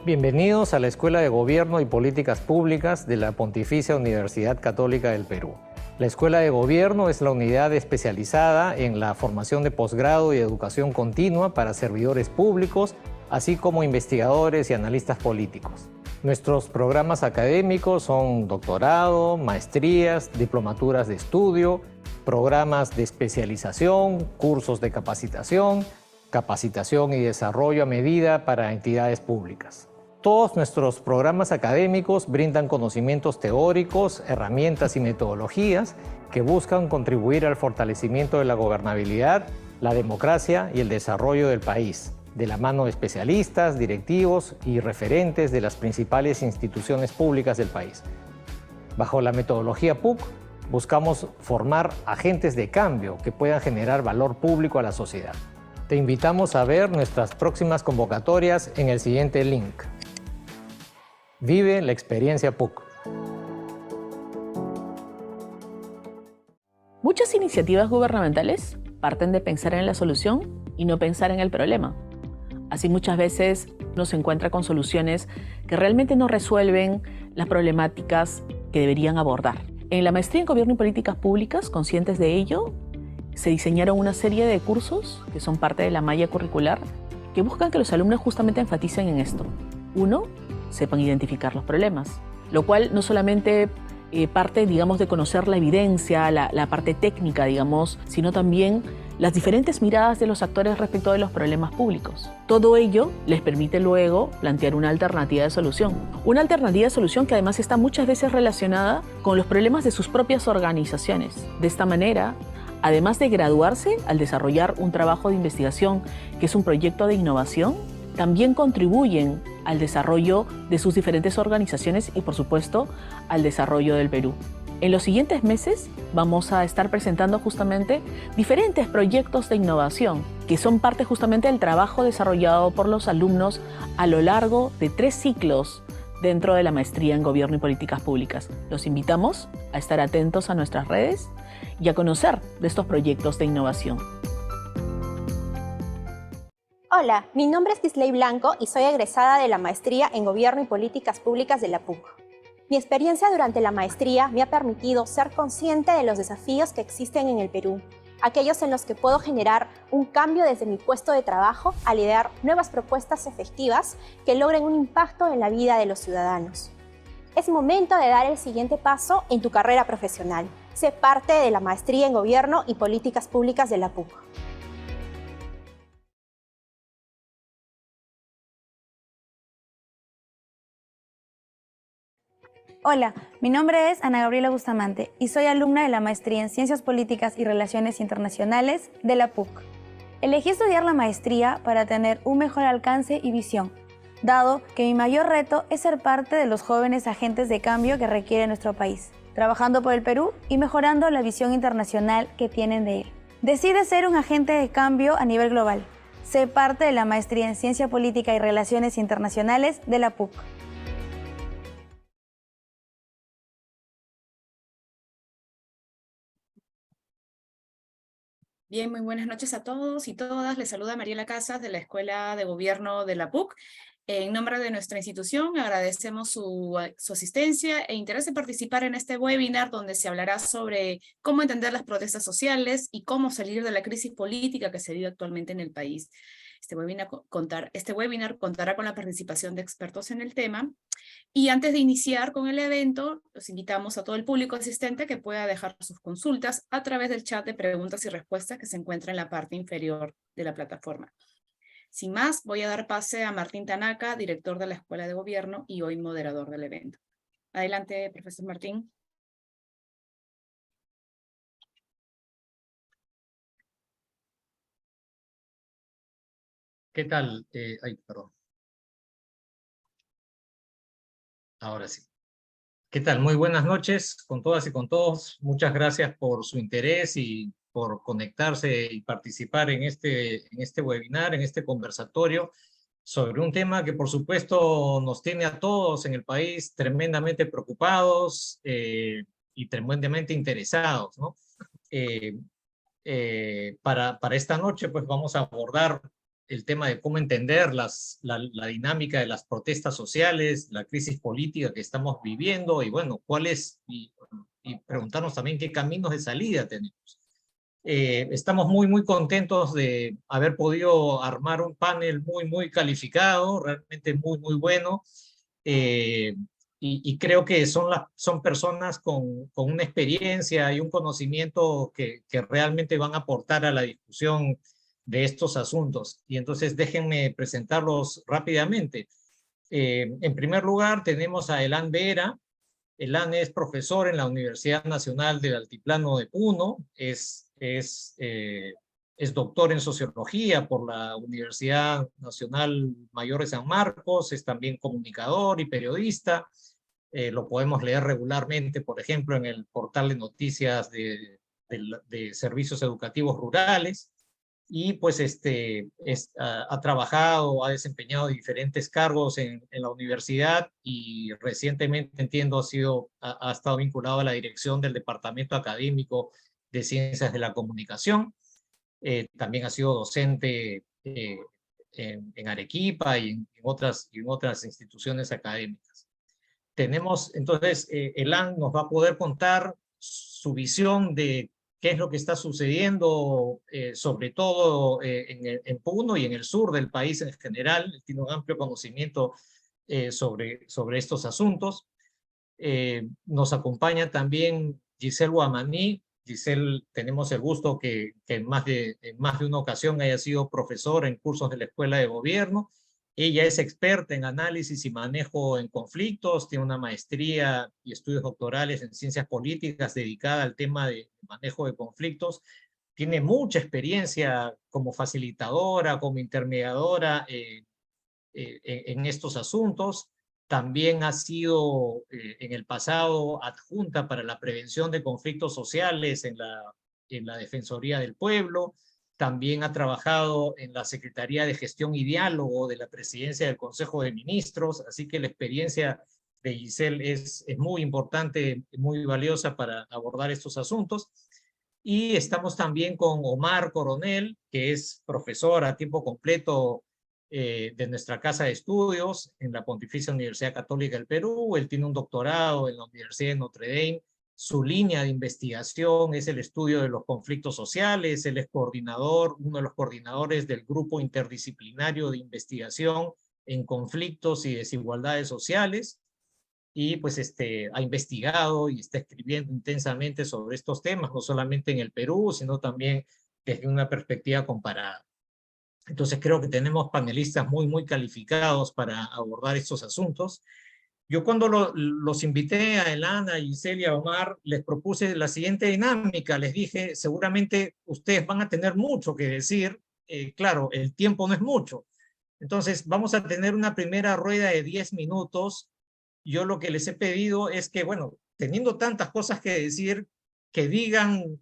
Bienvenidos a la Escuela de Gobierno y Políticas Públicas de la Pontificia Universidad Católica del Perú. La Escuela de Gobierno es la unidad especializada en la formación de posgrado y educación continua para servidores públicos, así como investigadores y analistas políticos. Nuestros programas académicos son doctorado, maestrías, diplomaturas de estudio, programas de especialización, cursos de capacitación, capacitación y desarrollo a medida para entidades públicas. Todos nuestros programas académicos brindan conocimientos teóricos, herramientas y metodologías que buscan contribuir al fortalecimiento de la gobernabilidad, la democracia y el desarrollo del país, de la mano de especialistas, directivos y referentes de las principales instituciones públicas del país. Bajo la metodología PUC, buscamos formar agentes de cambio que puedan generar valor público a la sociedad. Te invitamos a ver nuestras próximas convocatorias en el siguiente link. Vive la experiencia PUC. Muchas iniciativas gubernamentales parten de pensar en la solución y no pensar en el problema. Así muchas veces uno se encuentra con soluciones que realmente no resuelven las problemáticas que deberían abordar. En la maestría en Gobierno y Políticas Públicas, conscientes de ello, se diseñaron una serie de cursos que son parte de la malla curricular que buscan que los alumnos justamente enfaticen en esto. Uno, sepan identificar los problemas, lo cual no solamente parte, digamos, de conocer la evidencia, la parte técnica, digamos, sino también las diferentes miradas de los actores respecto de los problemas públicos. Todo ello les permite luego plantear una alternativa de solución. Una alternativa de solución que además está muchas veces relacionada con los problemas de sus propias organizaciones. De esta manera, además de graduarse al desarrollar un trabajo de investigación que es un proyecto de innovación, también contribuyen al desarrollo de sus diferentes organizaciones y, por supuesto, al desarrollo del Perú. En los siguientes meses vamos a estar presentando justamente diferentes proyectos de innovación que son parte justamente del trabajo desarrollado por los alumnos a lo largo de 3 ciclos dentro de la maestría en Gobierno y Políticas Públicas. Los invitamos a estar atentos a nuestras redes y a conocer de estos proyectos de innovación. Hola, mi nombre es Kisley Blanco y soy egresada de la Maestría en Gobierno y Políticas Públicas de la PUC. Mi experiencia durante la maestría me ha permitido ser consciente de los desafíos que existen en el Perú, aquellos en los que puedo generar un cambio desde mi puesto de trabajo al idear nuevas propuestas efectivas que logren un impacto en la vida de los ciudadanos. Es momento de dar el siguiente paso en tu carrera profesional. Sé parte de la Maestría en Gobierno y Políticas Públicas de la PUC. Hola, mi nombre es Ana Gabriela Bustamante y soy alumna de la Maestría en Ciencias Políticas y Relaciones Internacionales de la PUC. Elegí estudiar la maestría para tener un mejor alcance y visión, dado que mi mayor reto es ser parte de los jóvenes agentes de cambio que requiere nuestro país, trabajando por el Perú y mejorando la visión internacional que tienen de él. Decide ser un agente de cambio a nivel global. Sé parte de la Maestría en Ciencia Política y Relaciones Internacionales de la PUC. Bien, muy buenas noches a todos y todas. Les saluda Mariela Casas de la Escuela de Gobierno de la PUC. En nombre de nuestra institución agradecemos su asistencia e interés en participar en este webinar donde se hablará sobre cómo entender las protestas sociales y cómo salir de la crisis política que se vive actualmente en el país. Este webinar contará con la participación de expertos en el tema. Y antes de iniciar con el evento, los invitamos a todo el público asistente que pueda dejar sus consultas a través del chat de preguntas y respuestas que se encuentra en la parte inferior de la plataforma. Sin más, voy a dar pase a Martín Tanaka, director de la Escuela de Gobierno y hoy moderador del evento. Adelante, profesor Martín. ¿Qué tal? Perdón. Ahora sí. ¿Qué tal? Muy buenas noches con todas y con todos. Muchas gracias por su interés y por conectarse y participar en este webinar, en este conversatorio, sobre un tema que por supuesto nos tiene a todos en el país tremendamente preocupados y tremendamente interesados, ¿no? Para esta noche pues vamos a abordar el tema de cómo entender la dinámica de las protestas sociales, la crisis política que estamos viviendo y bueno, y preguntarnos también qué caminos de salida tenemos. Estamos muy contentos de haber podido armar un panel muy calificado, realmente muy bueno, y creo que son personas con una experiencia y un conocimiento que realmente van a aportar a la discusión de estos asuntos. Y entonces déjenme presentarlos rápidamente. En primer lugar, tenemos a Elan Vera. Elan es profesor en la Universidad Nacional del Altiplano de Puno, es doctor en sociología por la Universidad Nacional Mayor de San Marcos, es también comunicador y periodista. Lo podemos leer regularmente, por ejemplo, en el portal de noticias de servicios educativos rurales. Y pues ha trabajado, ha desempeñado diferentes cargos en la universidad y recientemente, entiendo, ha estado vinculado a la dirección del Departamento Académico de Ciencias de la Comunicación. También ha sido docente en Arequipa y en otras instituciones académicas. Tenemos, entonces, Elan nos va a poder contar su visión de qué es lo que está sucediendo, sobre todo en Puno y en el sur del país en general. Él tiene un amplio conocimiento sobre estos asuntos. Nos acompaña también Giselle Guamaní. Giselle, tenemos el gusto que en más de una ocasión haya sido profesora en cursos de la Escuela de Gobierno. Ella es experta en análisis y manejo en conflictos, tiene una maestría y estudios doctorales en ciencias políticas dedicada al tema de manejo de conflictos. Tiene mucha experiencia como facilitadora, como intermediadora en estos asuntos. También ha sido en el pasado adjunta para la prevención de conflictos sociales en la Defensoría del Pueblo. También ha trabajado en la Secretaría de Gestión y Diálogo de la Presidencia del Consejo de Ministros, así que la experiencia de Giselle es muy importante, muy valiosa para abordar estos asuntos. Y estamos también con Omar Coronel, que es profesor a tiempo completo de nuestra casa de estudios en la Pontificia Universidad Católica del Perú. Él tiene un doctorado en la Universidad de Notre Dame. Su línea de investigación es el estudio de los conflictos sociales. Él es uno de los coordinadores del Grupo Interdisciplinario de Investigación en Conflictos y Desigualdades Sociales. Y pues ha investigado y está escribiendo intensamente sobre estos temas, no solamente en el Perú, sino también desde una perspectiva comparada. Entonces creo que tenemos panelistas muy calificados para abordar estos asuntos. Yo cuando los invité a Elana, a Giselle y a Omar, les propuse la siguiente dinámica. Les dije, seguramente ustedes van a tener mucho que decir. Claro, el tiempo no es mucho. Entonces vamos a tener una primera rueda de 10 minutos. Yo lo que les he pedido es que, bueno, teniendo tantas cosas que decir, que digan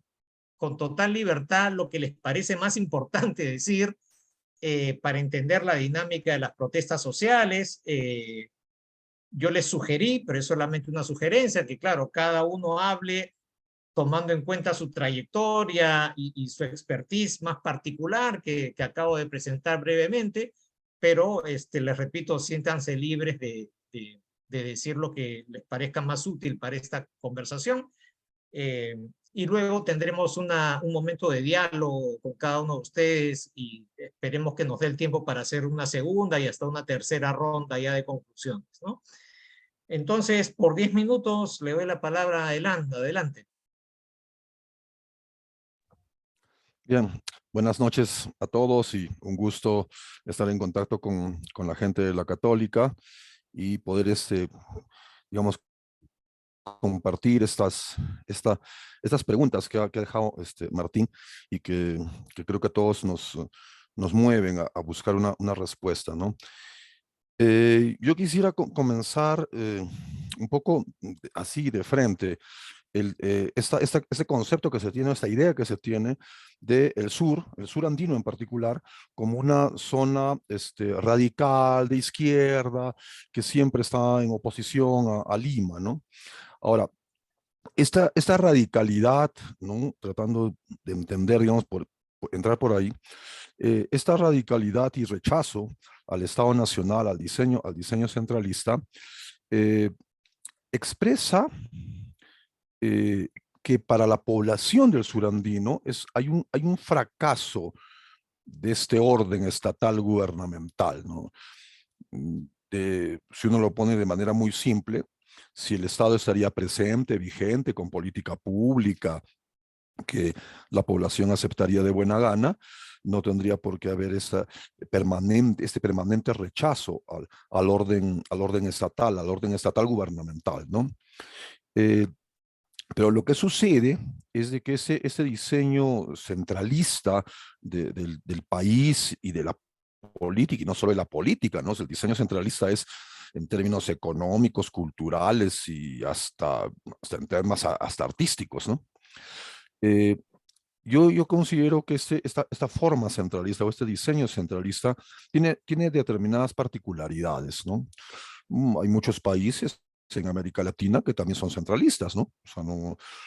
con total libertad lo que les parece más importante decir para entender la dinámica de las protestas sociales. Yo les sugerí, pero es solamente una sugerencia, que claro, cada uno hable tomando en cuenta su trayectoria y su expertise más particular que acabo de presentar brevemente, pero les repito, siéntanse libres de decir lo que les parezca más útil para esta conversación. Y luego tendremos un momento de diálogo con cada uno de ustedes y esperemos que nos dé el tiempo para hacer una segunda y hasta una tercera ronda ya de conclusiones, ¿no? Entonces, por 10 minutos le doy la palabra a Elan. Adelante. Bien, buenas noches a todos y un gusto estar en contacto con la gente de la Católica y poder, digamos, compartir estas preguntas que ha dejado Martín y que creo que a todos nos mueven a buscar una respuesta, ¿no? Yo quisiera comenzar un poco así de frente. Este concepto que se tiene, esta idea que se tiene del sur, el sur andino en particular, como una zona radical de izquierda que siempre está en oposición a Lima, ¿no? Ahora, esta radicalidad, ¿no? Tratando de entender, digamos, por entrar por ahí, Esta radicalidad y rechazo al Estado Nacional, al diseño centralista, expresa que para la población del surandino hay un fracaso de este orden estatal gubernamental, ¿no? Si uno lo pone de manera muy simple, si el Estado estaría presente, vigente, con política pública, que la población aceptaría de buena gana, no tendría por qué haber este permanente rechazo al orden estatal gubernamental, ¿no? Pero lo que sucede es de que ese diseño centralista del país y de la política, y no solo de la política, ¿no? El diseño centralista es en términos económicos, culturales y hasta en temas hasta artísticos, ¿no? Yo considero que esta forma centralista o este diseño centralista tiene determinadas particularidades, ¿no? Hay muchos países en América Latina que también son centralistas, ¿no? O sea,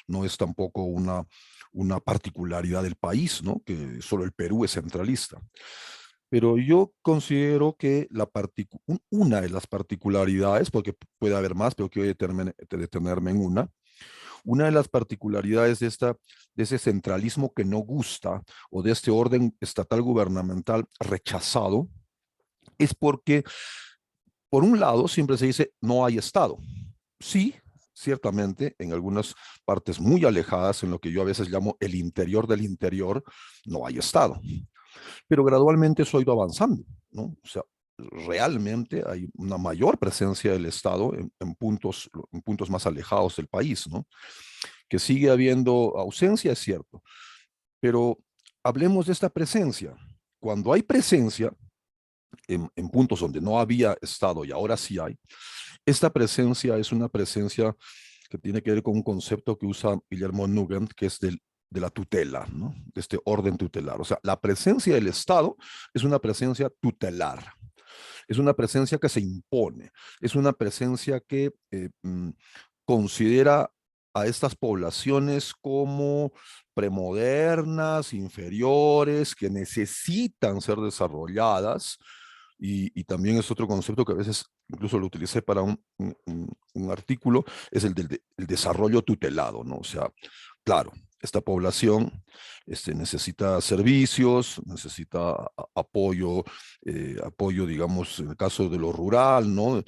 no es tampoco una particularidad del país, ¿no? Que solo el Perú es centralista. Pero yo considero que una de las particularidades, porque puede haber más, pero quiero detenerme en una de las particularidades de ese centralismo que no gusta o de este orden estatal gubernamental rechazado es porque, por un lado, siempre se dice no hay Estado. Sí, ciertamente, en algunas partes muy alejadas, en lo que yo a veces llamo el interior del interior, no hay Estado. Pero gradualmente eso ha ido avanzando, ¿no? O sea, realmente hay una mayor presencia del Estado en puntos más alejados del país, ¿no? Que sigue habiendo ausencia, es cierto, pero hablemos de esta presencia. Cuando hay presencia en puntos donde no había Estado y ahora sí hay, esta presencia es una presencia que tiene que ver con un concepto que usa Guillermo Nugent, que es de la tutela, ¿no? De este orden tutelar. O sea, la presencia del Estado es una presencia tutelar. Es una presencia que se impone. Es una presencia que considera a estas poblaciones como premodernas, inferiores, que necesitan ser desarrolladas. Y también es otro concepto que a veces incluso lo utilicé para un artículo, es el del el desarrollo tutelado, ¿no? O sea, claro, esta población necesita servicios, necesita apoyo, digamos, en el caso de lo rural, ¿no?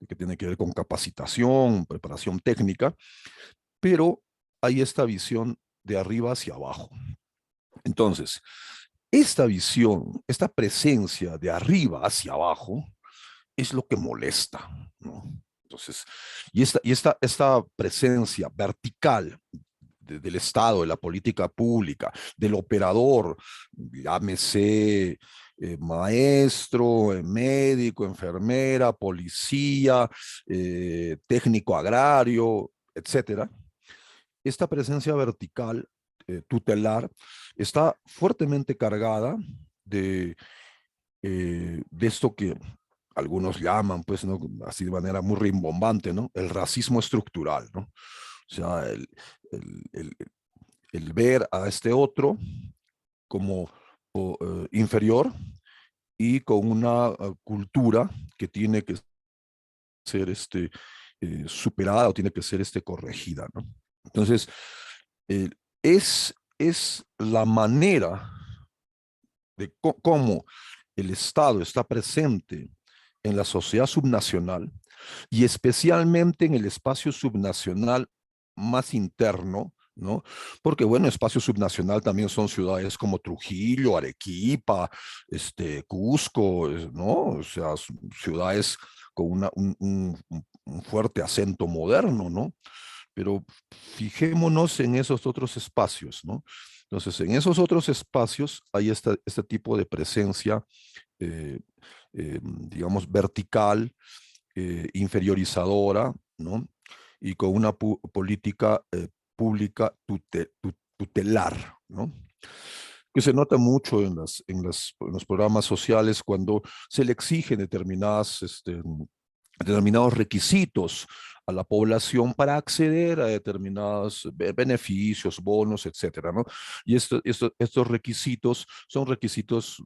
Que tiene que ver con capacitación, preparación técnica, pero hay esta visión de arriba hacia abajo. Entonces, esta visión, esta presencia de arriba hacia abajo, es lo que molesta, ¿no? Entonces, esta presencia vertical del Estado, de la política pública, del operador, llámese maestro, médico, enfermera, policía, técnico agrario, etcétera. Esta presencia vertical, tutelar, está fuertemente cargada de esto que algunos llaman, pues, ¿no? Así de manera muy rimbombante, ¿no? El racismo estructural, ¿no? O sea, el, el ver a este otro como inferior y con una cultura que tiene que ser superada o tiene que ser corregida, ¿no? Entonces, eh, es la manera de cómo el Estado está presente en la sociedad subnacional y especialmente en el espacio subnacional más interno, ¿no? Porque, bueno, espacio subnacional también son ciudades como Trujillo, Arequipa, Cusco, ¿no? O sea, ciudades con un fuerte acento moderno, ¿no? Pero fijémonos en esos otros espacios, ¿no? Entonces, en esos otros espacios hay este tipo de presencia, digamos, vertical, inferiorizadora, ¿no? Y con una política pública tutelar, ¿no? Que se nota mucho en los programas sociales cuando se le exigen determinados requisitos a la población para acceder a determinados beneficios, bonos, etcétera, ¿no? Y estos requisitos son requisitos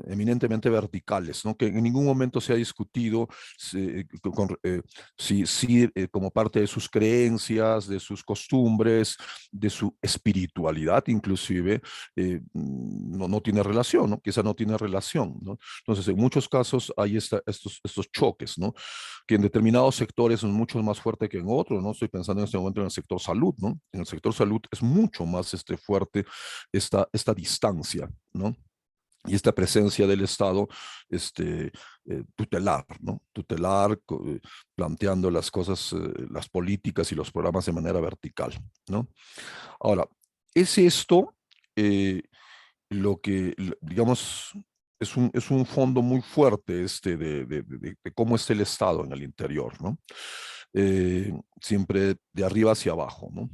eminentemente verticales, ¿no? Que en ningún momento se ha discutido si como parte de sus creencias, de sus costumbres, de su espiritualidad inclusive, no tiene relación, ¿no? Quizá no tiene relación, ¿no? Entonces, en muchos casos hay estos choques, ¿no? Que en determinados sectores son mucho más fuerte que en otros, ¿no? Estoy pensando en este momento en el sector salud, ¿no? En el sector salud es mucho más fuerte esta distancia, ¿no? Y esta presencia del Estado tutelar, ¿no? Tutelar, planteando las cosas, las políticas y los programas de manera vertical, ¿no? Ahora, es esto lo que, digamos, es un fondo muy fuerte de cómo está el Estado en el interior, ¿no? Siempre de arriba hacia abajo, ¿no?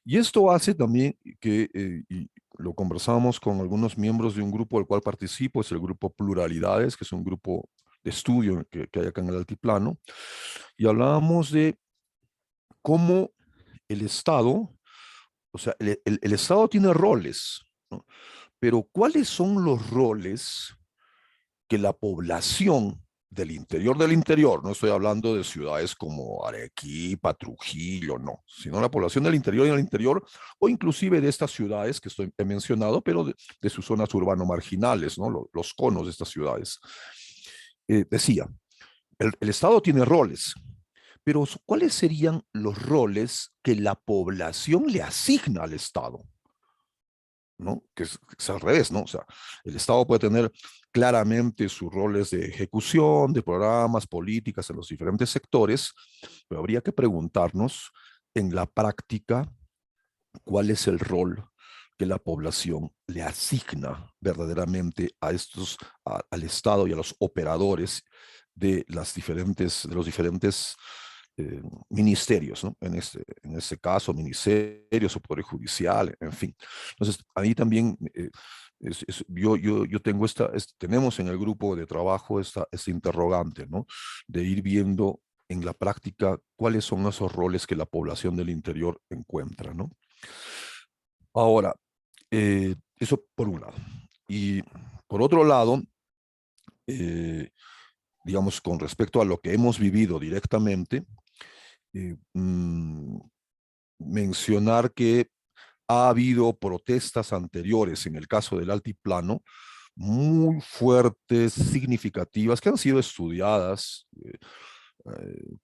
Y esto hace también que, y lo conversamos con algunos miembros de un grupo del cual participo, es el grupo Pluralidades, que es un grupo de estudio que hay acá en el Altiplano, y hablábamos de cómo el Estado, o sea, el Estado tiene roles, ¿no? Pero ¿cuáles son los roles que la población del interior, no estoy hablando de ciudades como Arequipa, Trujillo, no, sino la población del interior y del interior, o inclusive de estas ciudades que he mencionado, pero de sus zonas urbano-marginales, ¿no? Los conos de estas ciudades. Decía, el Estado tiene roles, pero ¿cuáles serían los roles que la población le asigna al Estado? ¿No? Que es al revés, ¿no? O sea, el Estado puede tener claramente sus roles de ejecución, de programas, políticas en los diferentes sectores, pero habría que preguntarnos en la práctica cuál es el rol que la población le asigna verdaderamente al Estado y a los operadores de los diferentes ministerios, ¿no? En este caso, ministerios o poder judicial, en fin. Entonces, ahí también yo tengo tenemos en el grupo de trabajo esta interrogante, ¿no? De ir viendo en la práctica cuáles son esos roles que la población del interior encuentra, ¿no? Ahora, eso por un lado. Y por otro lado, digamos, con respecto a lo que hemos vivido directamente, mencionar que ha habido protestas anteriores en el caso del Altiplano, muy fuertes, significativas, que han sido estudiadas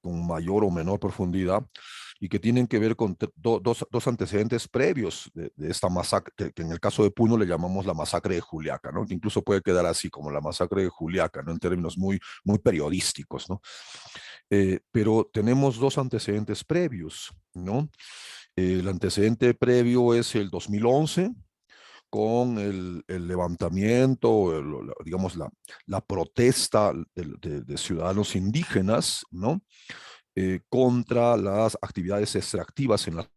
con mayor o menor profundidad y que tienen que ver con dos antecedentes previos de esta masacre, que en el caso de Puno le llamamos la masacre de Juliaca, ¿no? Que incluso puede quedar así como la masacre de Juliaca, ¿no? En términos muy periodísticos, ¿no? Pero tenemos dos antecedentes previos, ¿no? El antecedente previo es el 2011, con el levantamiento, digamos, la protesta de ciudadanos indígenas, ¿no? Contra las actividades extractivas en la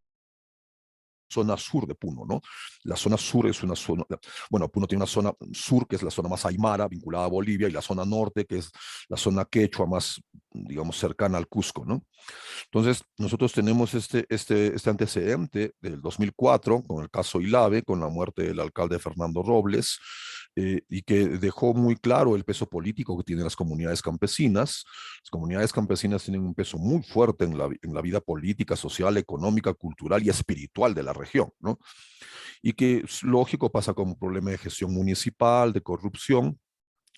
zona sur de Puno, ¿no? La zona sur es una zona, bueno, Puno tiene una zona sur que es la zona más aymara, vinculada a Bolivia, y la zona norte que es la zona quechua más, digamos, cercana al Cusco, ¿no? Entonces, nosotros tenemos este antecedente del 2004 con el caso Ilave, con la muerte del alcalde Fernando Robles, y que dejó muy claro el peso político que tienen las comunidades campesinas. Las comunidades campesinas tienen un peso muy fuerte en la vida política, social, económica, cultural y espiritual de la región, ¿no? Y que, es lógico, pasa como un problema de gestión municipal, de corrupción,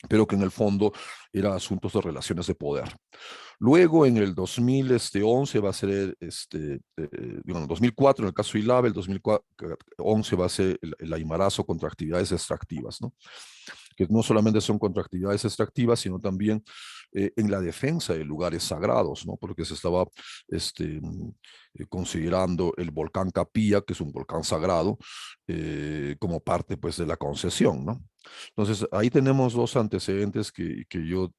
pero que en el fondo eran asuntos de relaciones de poder. Luego, en el 2011 va a ser, digo, en el 2004, en el caso Ilave, el 2011 va a ser el aymarazo contra actividades extractivas, ¿no? Que no solamente son contra actividades extractivas, sino también en la defensa de lugares sagrados, ¿no? Porque se estaba considerando el volcán Capilla, que es un volcán sagrado, como parte, pues, de la concesión, ¿no? Entonces, ahí tenemos dos antecedentes que yo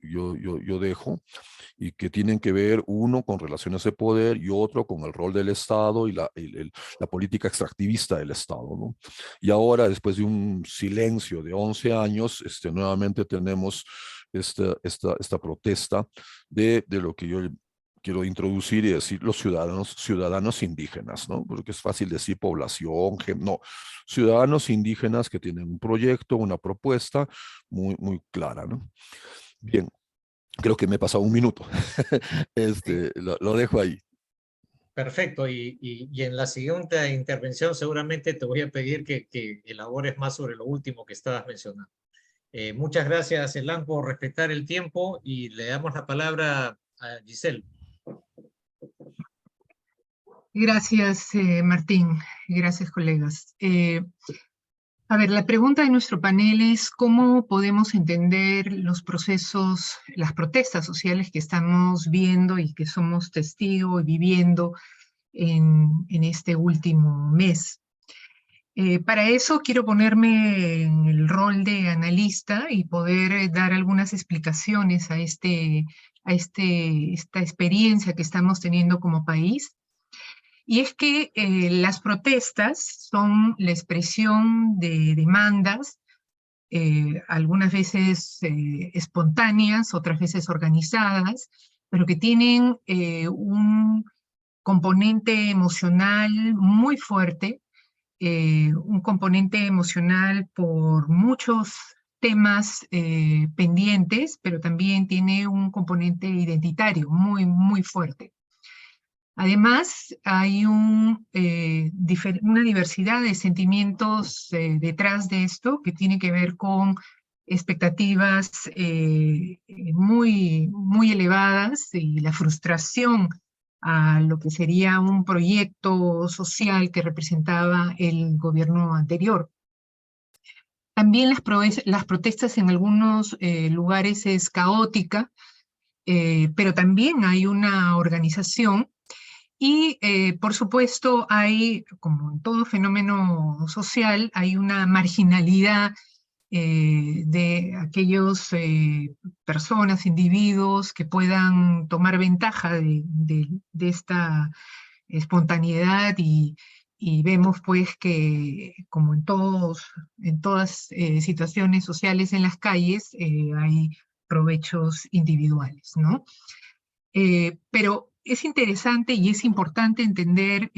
dejo y que tienen que ver, uno con relaciones de poder y otro con el rol del Estado y la política extractivista del Estado, ¿no? Y ahora, después de un silencio de 11 años, nuevamente tenemos esta protesta de lo que yo quiero introducir y decir los ciudadanos indígenas, ¿no? Porque es fácil decir población, no, ciudadanos indígenas que tienen un proyecto, una propuesta muy clara, ¿no? Bien, creo que me he pasado un minuto. Lo dejo ahí. Perfecto, y en la siguiente intervención seguramente te voy a pedir que elabores más sobre lo último que estabas mencionando. Muchas gracias, Elan, por respetar el tiempo y le damos la palabra a Giselle. Gracias, Martín. Gracias, colegas. A ver, la pregunta de nuestro panel es cómo podemos entender los procesos, las protestas sociales que estamos viendo y que somos testigos y viviendo en este último mes. Para eso quiero ponerme en el rol de analista y poder dar algunas explicaciones a esta experiencia que estamos teniendo como país. Y es que las protestas son la expresión de demandas, algunas veces espontáneas, otras veces organizadas, pero que tienen un componente emocional muy fuerte, un componente emocional por muchos temas pendientes, pero también tiene un componente identitario muy fuerte. Además, hay una diversidad de sentimientos detrás de esto que tiene que ver con expectativas muy elevadas y la frustración a lo que sería un proyecto social que representaba el gobierno anterior. También las protestas en algunos lugares es caótica, pero también hay una organización. Y, por supuesto, hay, como en todo fenómeno social, hay una marginalidad de aquellos personas, individuos que puedan tomar ventaja de esta espontaneidad y vemos pues que, como en todas situaciones sociales en las calles, hay provechos individuales, ¿no? Pero es interesante y es importante entender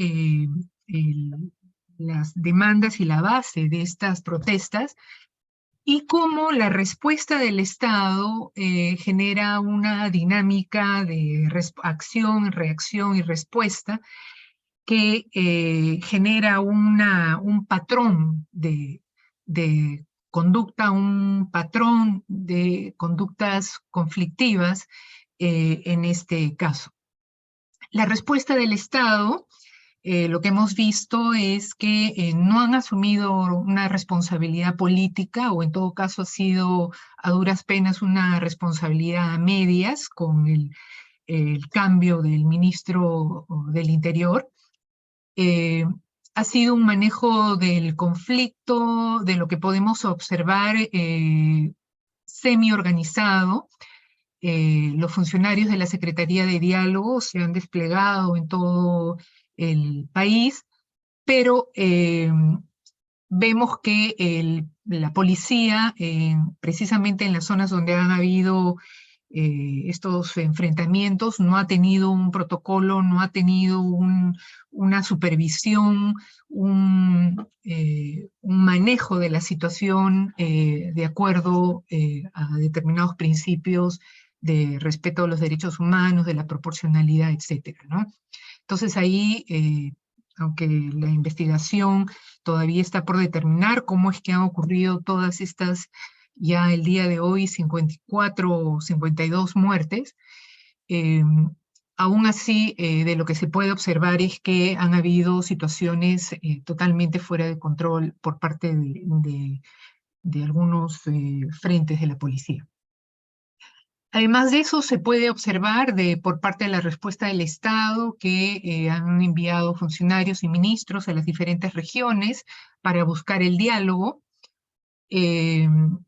las demandas y la base de estas protestas y cómo la respuesta del Estado genera una dinámica de acción, reacción y respuesta que genera un patrón de conducta, un patrón de conductas conflictivas en este caso. La respuesta del Estado, lo que hemos visto es que no han asumido una responsabilidad política, o en todo caso ha sido a duras penas una responsabilidad a medias con el cambio del ministro del Interior. Ha sido un manejo del conflicto, de lo que podemos observar semi-organizado. Los funcionarios de la Secretaría de Diálogo se han desplegado en todo el país, pero vemos que la policía, precisamente en las zonas donde han habido estos enfrentamientos, no ha tenido un protocolo, no ha tenido una supervisión, un manejo de la situación de acuerdo a determinados principios de respeto a los derechos humanos, de la proporcionalidad, etcétera, ¿no? Entonces ahí, aunque la investigación todavía está por determinar cómo es que han ocurrido todas estas, ya el día de hoy, 54 o 52 muertes, aún así, de lo que se puede observar es que han habido situaciones totalmente fuera de control por parte de algunos frentes de la policía. Además de eso, se puede observar por parte de la respuesta del Estado que han enviado funcionarios y ministros a las diferentes regiones para buscar el diálogo. En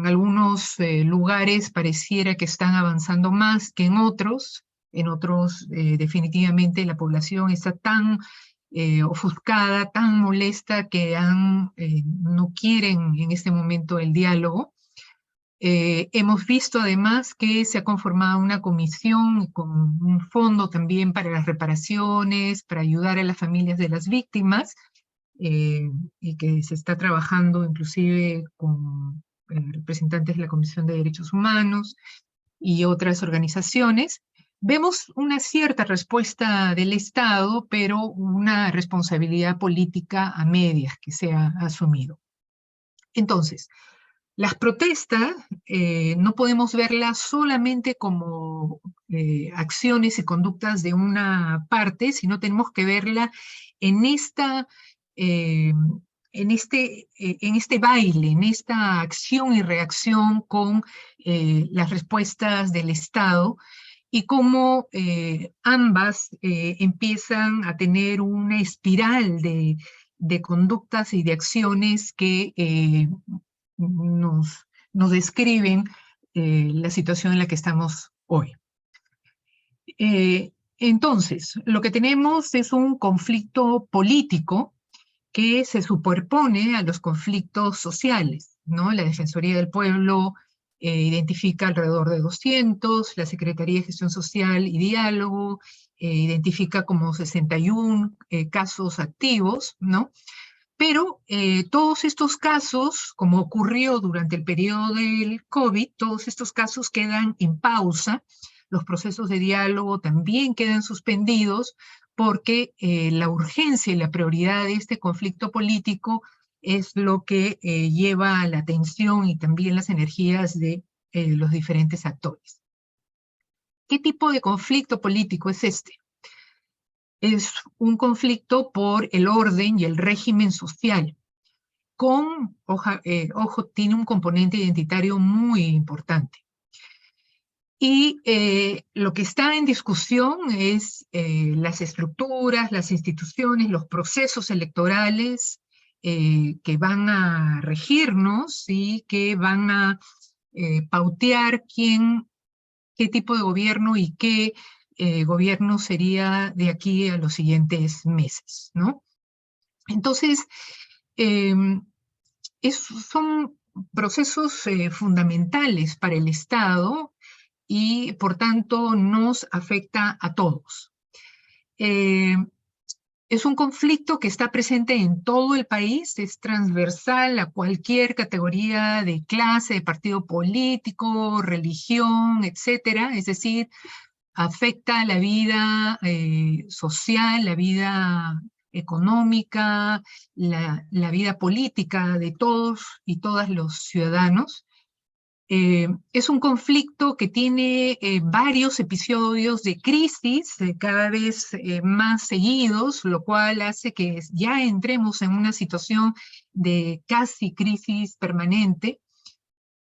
algunos lugares pareciera que están avanzando más que en otros. En otros, definitivamente, la población está tan ofuscada, tan molesta que no quieren en este momento el diálogo. Hemos visto además que se ha conformado una comisión con un fondo también para las reparaciones, para ayudar a las familias de las víctimas, y que se está trabajando inclusive con representantes de la Comisión de Derechos Humanos y otras organizaciones. Vemos una cierta respuesta del Estado, pero una responsabilidad política a medias que se ha asumido. Entonces, las protestas no podemos verlas solamente como acciones y conductas de una parte, sino tenemos que verla en en este baile, en esta acción y reacción con las respuestas del Estado, y cómo ambas empiezan a tener una espiral de conductas y de acciones que nos describen la situación en la que estamos hoy. Entonces, lo que tenemos es un conflicto político que se superpone a los conflictos sociales, ¿no? La Defensoría del Pueblo identifica alrededor de 200, la Secretaría de Gestión Social y Diálogo identifica como 61 casos activos, ¿no? Pero todos estos casos, como ocurrió durante el periodo del COVID, todos estos casos quedan en pausa, los procesos de diálogo también quedan suspendidos, porque la urgencia y la prioridad de este conflicto político es lo que lleva a la atención y también las energías de los diferentes actores. ¿Qué tipo de conflicto político es este? Es un conflicto por el orden y el régimen social, ojo, tiene un componente identitario muy importante. Y lo que está en discusión es las estructuras, las instituciones, los procesos electorales que van a regirnos y que van a pautear qué tipo de gobierno y qué gobierno sería de aquí a los siguientes meses, ¿no? Entonces, son procesos fundamentales para el Estado y, por tanto, nos afecta a todos. Es un conflicto que está presente en todo el país, es transversal a cualquier categoría de clase, de partido político, religión, etcétera. Es decir, afecta la vida social, la vida económica, la vida política de todos y todas los ciudadanos. Es un conflicto que tiene varios episodios de crisis cada vez más seguidos, lo cual hace que ya entremos en una situación de casi crisis permanente,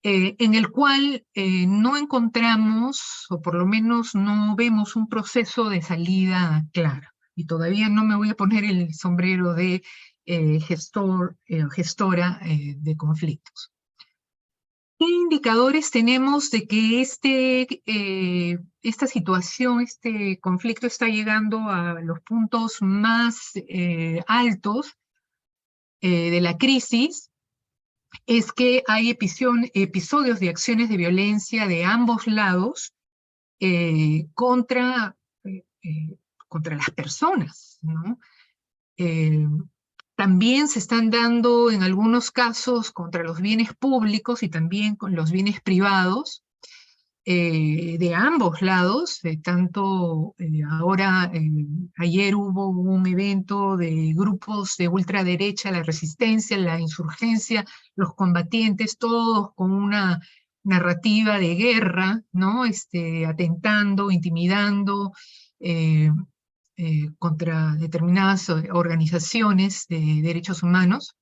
en el cual no encontramos, o por lo menos no vemos un proceso de salida clara. Y todavía no me voy a poner el sombrero de gestora de conflictos. ¿Qué indicadores tenemos de que esta situación, este conflicto está llegando a los puntos más altos de la crisis? Es que hay episodios de acciones de violencia de ambos lados contra las personas, ¿no? También se están dando en algunos casos contra los bienes públicos y también con los bienes privados de ambos lados, ayer hubo un evento de grupos de ultraderecha, la resistencia, la insurgencia, los combatientes, todos con una narrativa de guerra, ¿no? Atentando, intimidando, contra determinadas organizaciones de derechos humanos.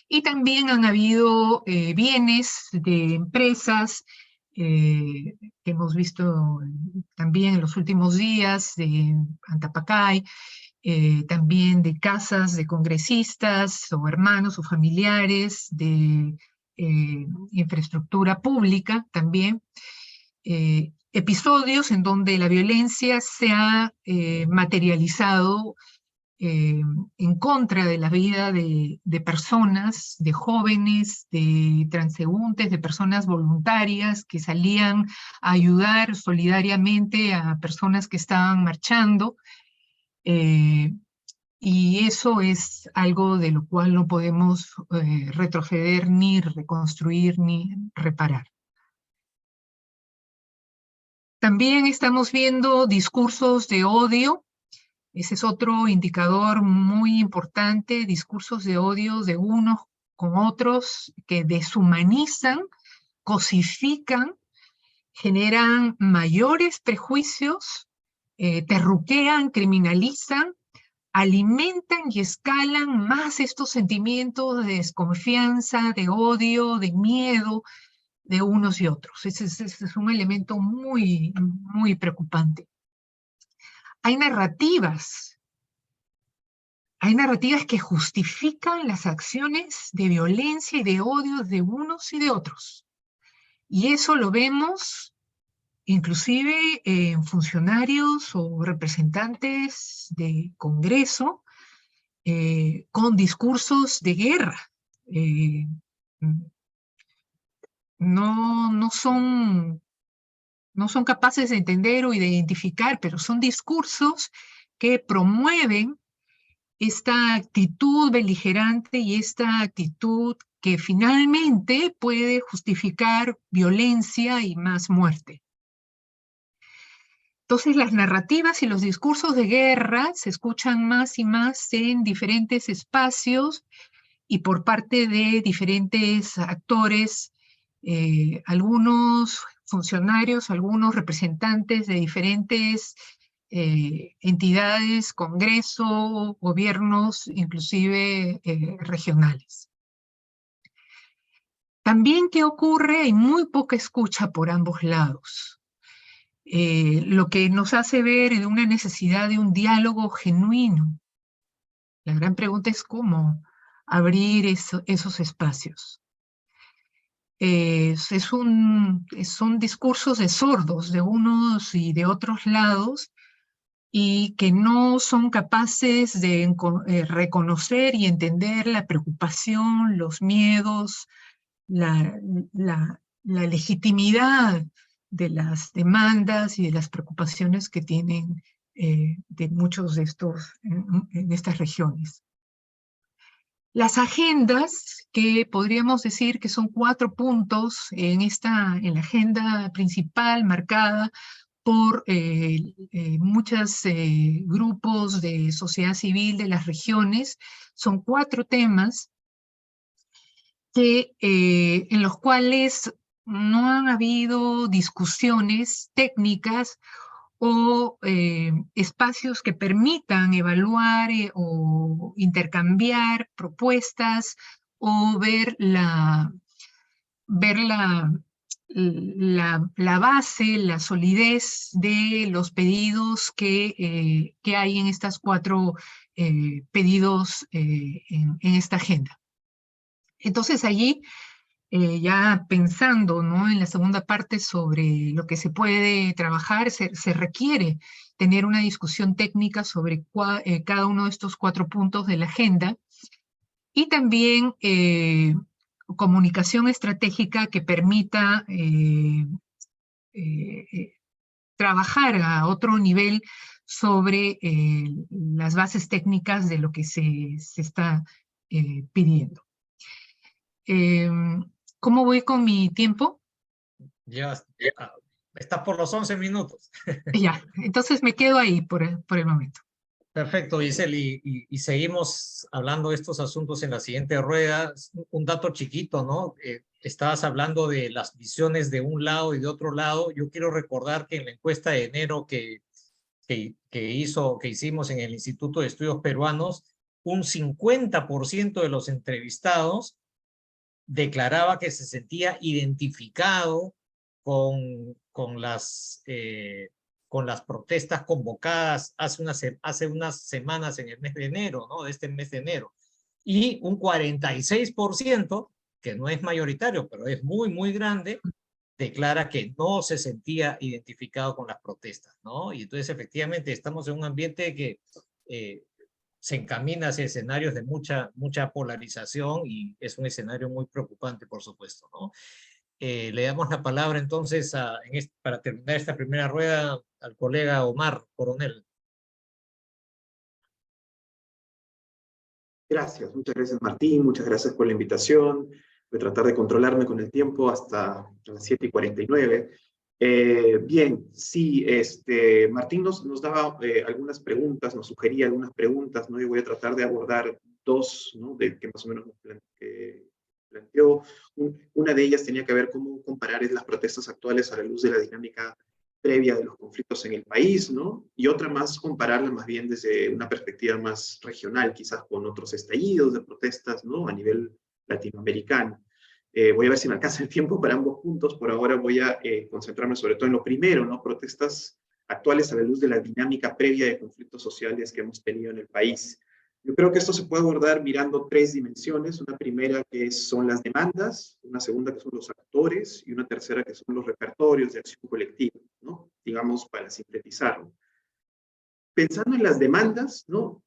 Y también han habido bienes de empresas que hemos visto también en los últimos días, de Antapacay, también de casas de congresistas o hermanos o familiares, de infraestructura pública también. Episodios en donde la violencia se ha materializado en contra de la vida de personas, de jóvenes, de transeúntes, de personas voluntarias que salían a ayudar solidariamente a personas que estaban marchando. Y eso es algo de lo cual no podemos retroceder, ni reconstruir, ni reparar. También estamos viendo discursos de odio. Ese es otro indicador muy importante, discursos de odio de unos con otros que deshumanizan, cosifican, generan mayores prejuicios, terruquean, criminalizan, alimentan y escalan más estos sentimientos de desconfianza, de odio, de miedo de unos y otros. Ese es un elemento muy, muy preocupante. Hay narrativas que justifican las acciones de violencia y de odio de unos y de otros. Y eso lo vemos inclusive en funcionarios o representantes de Congreso con discursos de guerra. No son capaces de entender o de identificar, pero son discursos que promueven esta actitud beligerante y esta actitud que finalmente puede justificar violencia y más muerte. Entonces, las narrativas y los discursos de guerra se escuchan más y más en diferentes espacios y por parte de diferentes actores, algunos funcionarios, algunos representantes de diferentes entidades, Congreso, gobiernos, inclusive regionales. También, ¿qué ocurre? Hay muy poca escucha por ambos lados. Lo que nos hace ver una necesidad de un diálogo genuino. La gran pregunta es cómo abrir esos espacios. Son discursos de sordos de unos y de otros lados y que no son capaces de reconocer y entender la preocupación, los miedos, la legitimidad de las demandas y de las preocupaciones que tienen de muchos de estos en estas regiones. Las agendas, que podríamos decir que son 4 puntos en la agenda principal marcada por muchos grupos de sociedad civil de las regiones, son 4 temas en los cuales no han habido discusiones técnicas o espacios que permitan evaluar o intercambiar propuestas o ver la base, la solidez de los pedidos que hay en estas 4 pedidos en esta agenda. Entonces allí, ya pensando, ¿no?, en la segunda parte sobre lo que se puede trabajar, se requiere tener una discusión técnica sobre cada uno de estos 4 puntos de la agenda y también comunicación estratégica que permita trabajar a otro nivel sobre las bases técnicas de lo que se está pidiendo. ¿Cómo voy con mi tiempo? Ya estás por los 11 minutos. Ya, entonces me quedo ahí por el momento. Perfecto, Giselle, y seguimos hablando de estos asuntos en la siguiente rueda. Un dato chiquito, ¿no? Estabas hablando de las visiones de un lado y de otro lado. Yo quiero recordar que en la encuesta de enero que hicimos en el Instituto de Estudios Peruanos, un 50% de los entrevistados declaraba que se sentía identificado con las protestas convocadas hace unas semanas en el mes de enero, ¿no?, de este mes de enero. Y un 46%, que no es mayoritario, pero es muy, muy grande, declara que no se sentía identificado con las protestas, ¿no? Y entonces efectivamente estamos en un ambiente que se encamina hacia escenarios de mucha polarización y es un escenario muy preocupante, por supuesto, ¿no? Le damos la palabra entonces para terminar esta primera rueda al colega Omar Coronel. Gracias, muchas gracias Martín, muchas gracias por la invitación. Voy a tratar de controlarme con el tiempo hasta las 7:49. Bien, sí, Martín nos daba algunas preguntas, nos sugería algunas preguntas, ¿no? Yo voy a tratar de abordar dos, ¿no? Que más o menos nos planteó. Una de ellas tenía que ver cómo comparar las protestas actuales a la luz de la dinámica previa de los conflictos en el país, ¿no? Y otra más compararla más bien desde una perspectiva más regional, quizás con otros estallidos de protestas, ¿no? A nivel latinoamericano. Voy a ver si me alcanza el tiempo para ambos puntos. Por ahora voy a concentrarme sobre todo en lo primero, ¿no? Protestas actuales a la luz de la dinámica previa de conflictos sociales que hemos tenido en el país. Yo creo que esto se puede abordar mirando tres dimensiones. Una primera que son las demandas, una segunda que son los actores y una tercera que son los repertorios de acción colectiva, ¿no? Digamos, para sintetizarlo. Pensando en las demandas, ¿no?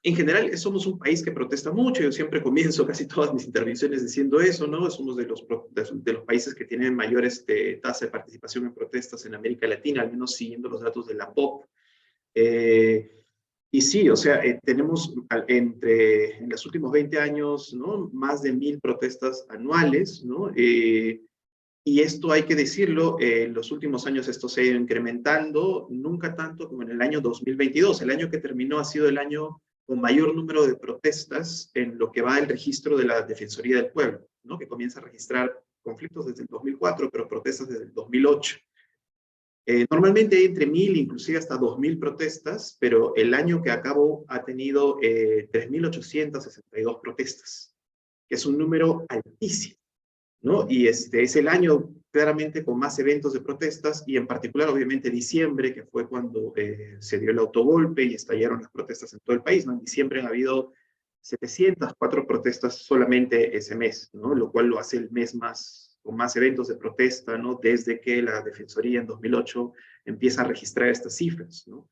En general, somos un país que protesta mucho. Yo siempre comienzo casi todas mis intervenciones diciendo eso, ¿no? Somos de los países que tienen mayor tasa de participación en protestas en América Latina, al menos siguiendo los datos de la POP. Y sí, o sea, tenemos en los últimos 20 años, ¿no? Más de 1000 protestas anuales, ¿no? Y esto hay que decirlo, en los últimos años esto se ha ido incrementando, nunca tanto como en el año 2022. El año que terminó ha sido el año con mayor número de protestas en lo que va el registro de la Defensoría del Pueblo, ¿no? Que comienza a registrar conflictos desde el 2004, pero protestas desde el 2008. Normalmente hay entre 1000, inclusive hasta 2000 protestas, pero el año que acabó ha tenido 3862 protestas, que es un número altísimo, ¿no? Y es el año claramente con más eventos de protestas, y en particular obviamente diciembre, que fue cuando se dio el autogolpe y estallaron las protestas en todo el país, ¿no? En diciembre han habido 704 protestas solamente ese mes, ¿no? Lo cual lo hace el mes con más eventos de protesta, ¿no? Desde que la Defensoría en 2008 empieza a registrar estas cifras, ¿no?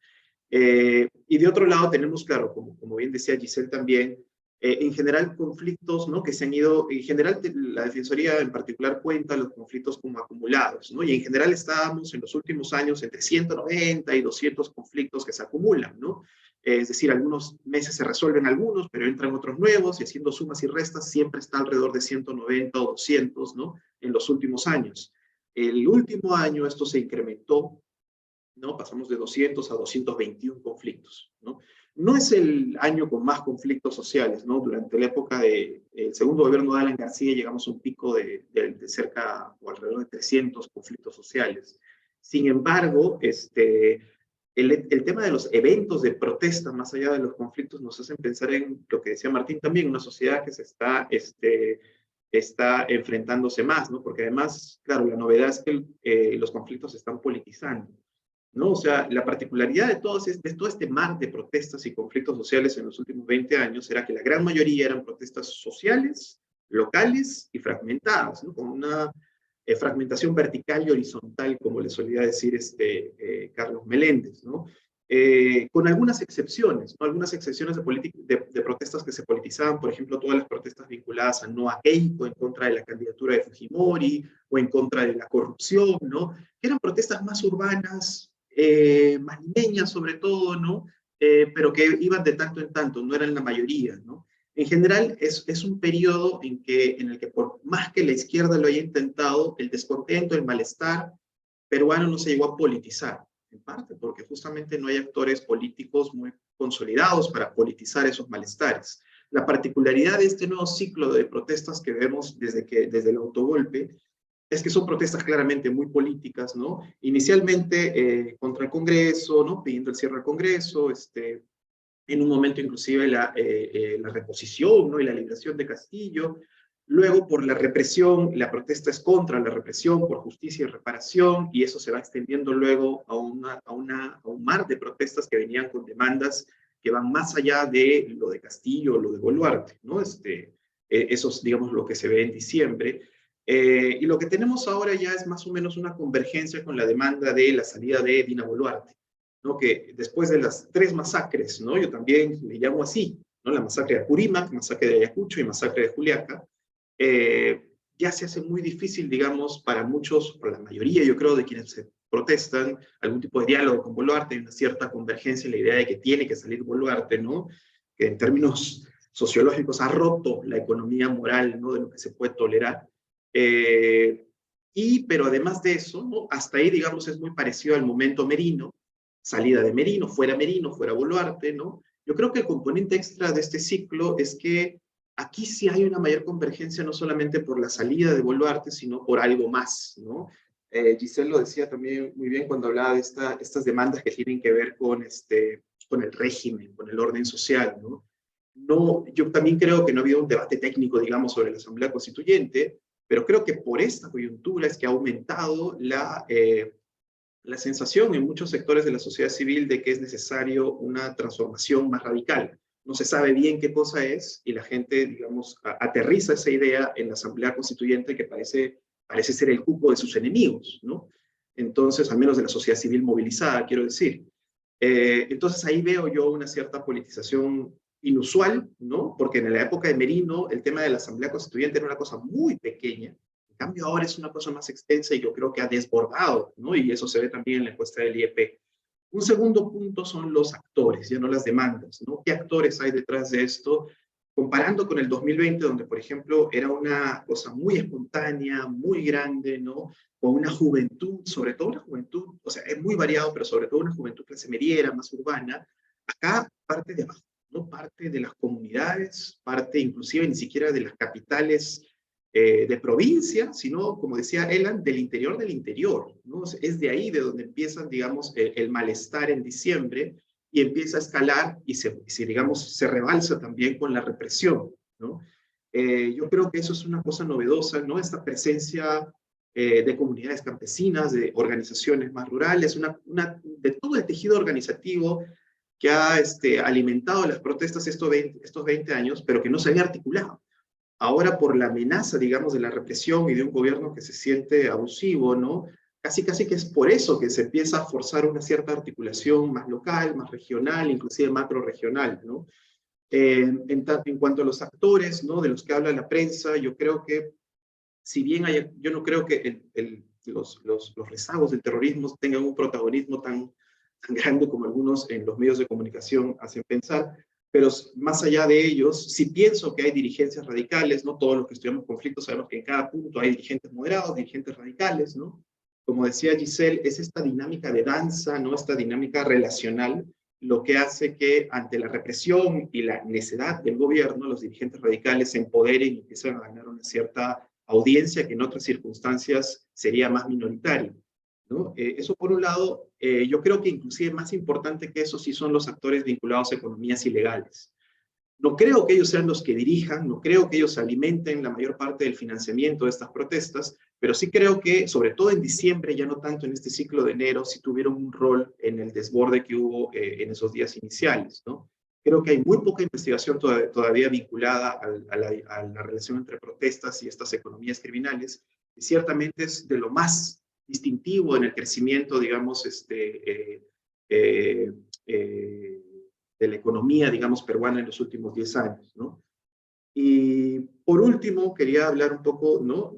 Y de otro lado tenemos, claro, como bien decía Giselle también, en general conflictos, ¿no? Que se han ido, en general la Defensoría en particular cuenta los conflictos como acumulados, ¿no? Y en general estábamos en los últimos años entre 190 y 200 conflictos que se acumulan, ¿no? Es decir, algunos meses se resuelven algunos, pero entran otros nuevos, y haciendo sumas y restas siempre está alrededor de 190 o 200, ¿no? En los últimos años. El último año esto se incrementó, ¿no? Pasamos de 200 a 221 conflictos, ¿no? No es el año con más conflictos sociales, ¿no? Durante la época del segundo gobierno de Alan García llegamos a un pico de cerca o alrededor de 300 conflictos sociales. Sin embargo, el tema de los eventos de protesta, más allá de los conflictos, nos hacen pensar en lo que decía Martín también, una sociedad que se está enfrentándose más, ¿no? Porque además, claro, la novedad es que los conflictos se están politizando, ¿no? O sea, la particularidad de todo este mar de protestas y conflictos sociales en los últimos 20 años era que la gran mayoría eran protestas sociales, locales y fragmentadas, ¿no? Con una fragmentación vertical y horizontal, como le solía decir Carlos Meléndez, ¿no? Con algunas excepciones, ¿no? Algunas excepciones de protestas que se politizaban, por ejemplo, todas las protestas vinculadas a No a Keiko, en contra de la candidatura de Fujimori, o en contra de la corrupción, ¿no? Que eran protestas más urbanas, más limeñas sobre todo, ¿no? Pero que iban de tanto en tanto, no eran la mayoría, ¿no? En general, es un periodo en el que por más que la izquierda lo haya intentado, el descontento, el malestar peruano no se llegó a politizar, en parte porque justamente no hay actores políticos muy consolidados para politizar esos malestares. La particularidad de este nuevo ciclo de protestas que vemos desde el autogolpe es que son protestas claramente muy políticas, ¿no? Inicialmente contra el Congreso, ¿no? Pidiendo el cierre del Congreso, en un momento inclusive la reposición, ¿no? Y la liberación de Castillo. Luego por la represión, la protesta es contra la represión, por justicia y reparación, y eso se va extendiendo luego a un mar de protestas que venían con demandas que van más allá de lo de Castillo o lo de Boluarte, ¿no? Eso es, digamos, lo que se ve en diciembre. Y lo que tenemos ahora ya es más o menos una convergencia con la demanda de la salida de Dina Boluarte, ¿no? Que después de las 3 masacres, ¿no? Yo también le llamo así, ¿no? La masacre de Apurímac, masacre de Ayacucho y masacre de Juliaca, ya se hace muy difícil, digamos, para muchos, por la mayoría, yo creo, de quienes se protestan, algún tipo de diálogo con Boluarte, hay una cierta convergencia en la idea de que tiene que salir Boluarte, ¿no? Que en términos sociológicos ha roto la economía moral, ¿no? De lo que se puede tolerar. Pero además de eso, ¿no? Hasta ahí, digamos, es muy parecido al momento Merino, salida de Merino, fuera Boluarte, ¿no? Yo creo que el componente extra de este ciclo es que aquí sí hay una mayor convergencia, no solamente por la salida de Boluarte, sino por algo más, ¿no? Giselle lo decía también muy bien cuando hablaba de estas demandas que tienen que ver con el régimen, con el orden social, ¿no? No, yo también creo que no ha habido un debate técnico, digamos, sobre la Asamblea Constituyente, pero creo que por esta coyuntura es que ha aumentado la sensación en muchos sectores de la sociedad civil de que es necesario una transformación más radical. No se sabe bien qué cosa es, y la gente, digamos, aterriza esa idea en la Asamblea Constituyente que parece ser el cupo de sus enemigos, ¿no? Entonces, al menos de la sociedad civil movilizada, quiero decir. Entonces ahí veo yo una cierta politización inusual, ¿no? Porque en la época de Merino el tema de la Asamblea Constituyente era una cosa muy pequeña, en cambio ahora es una cosa más extensa y yo creo que ha desbordado, ¿no? Y eso se ve también en la encuesta del IEP. Un segundo punto son los actores, ya no las demandas, ¿no? ¿Qué actores hay detrás de esto? Comparando con el 2020, donde, por ejemplo, era una cosa muy espontánea, muy grande, ¿no? Con una juventud, sobre todo una juventud, o sea, es muy variado, pero sobre todo una juventud clase mediera, más urbana, acá parte de abajo, ¿no? Parte de las comunidades, parte inclusive ni siquiera de las capitales de provincia, sino, como decía Elan, del interior, ¿no? Es de ahí de donde empiezan, digamos, el malestar en diciembre, y empieza a escalar y digamos, se rebalsa también con la represión, ¿no? Yo creo que eso es una cosa novedosa, ¿no? Esta presencia de comunidades campesinas, de organizaciones más rurales, de todo el tejido organizativo que ha alimentado las protestas estos 20 años, pero que no se había articulado. Ahora, por la amenaza, digamos, de la represión y de un gobierno que se siente abusivo, ¿no? Casi que es por eso que se empieza a forzar una cierta articulación más local, más regional, inclusive macro-regional, ¿no? En cuanto a los actores, ¿no? De los que habla la prensa, yo creo que, si bien yo no creo que los rezagos del terrorismo tengan un protagonismo tan grande como algunos en los medios de comunicación hacen pensar, pero más allá de ellos, sí pienso que hay dirigencias radicales, ¿no? Todos los que estudiamos conflictos sabemos que en cada punto hay dirigentes moderados, dirigentes radicales, ¿no? Como decía Giselle, es esta dinámica de danza, ¿no? Esta dinámica relacional, lo que hace que ante la represión y la necedad del gobierno, los dirigentes radicales se empoderen y empiezan a ganar una cierta audiencia que en otras circunstancias sería más minoritaria, ¿no? Eso por un lado. Yo creo que inclusive más importante que eso sí son los actores vinculados a economías ilegales. No creo que ellos sean los que dirijan, no creo que ellos alimenten la mayor parte del financiamiento de estas protestas, pero sí creo que, sobre todo en diciembre, ya no tanto en este ciclo de enero, sí tuvieron un rol en el desborde que hubo en esos días iniciales, ¿no? Creo que hay muy poca investigación todavía vinculada a la relación entre protestas y estas economías criminales, y ciertamente es de lo más distintivo en el crecimiento, digamos, de la economía, digamos, peruana en los últimos 10 años, ¿no? Y por último, quería hablar un poco, ¿no?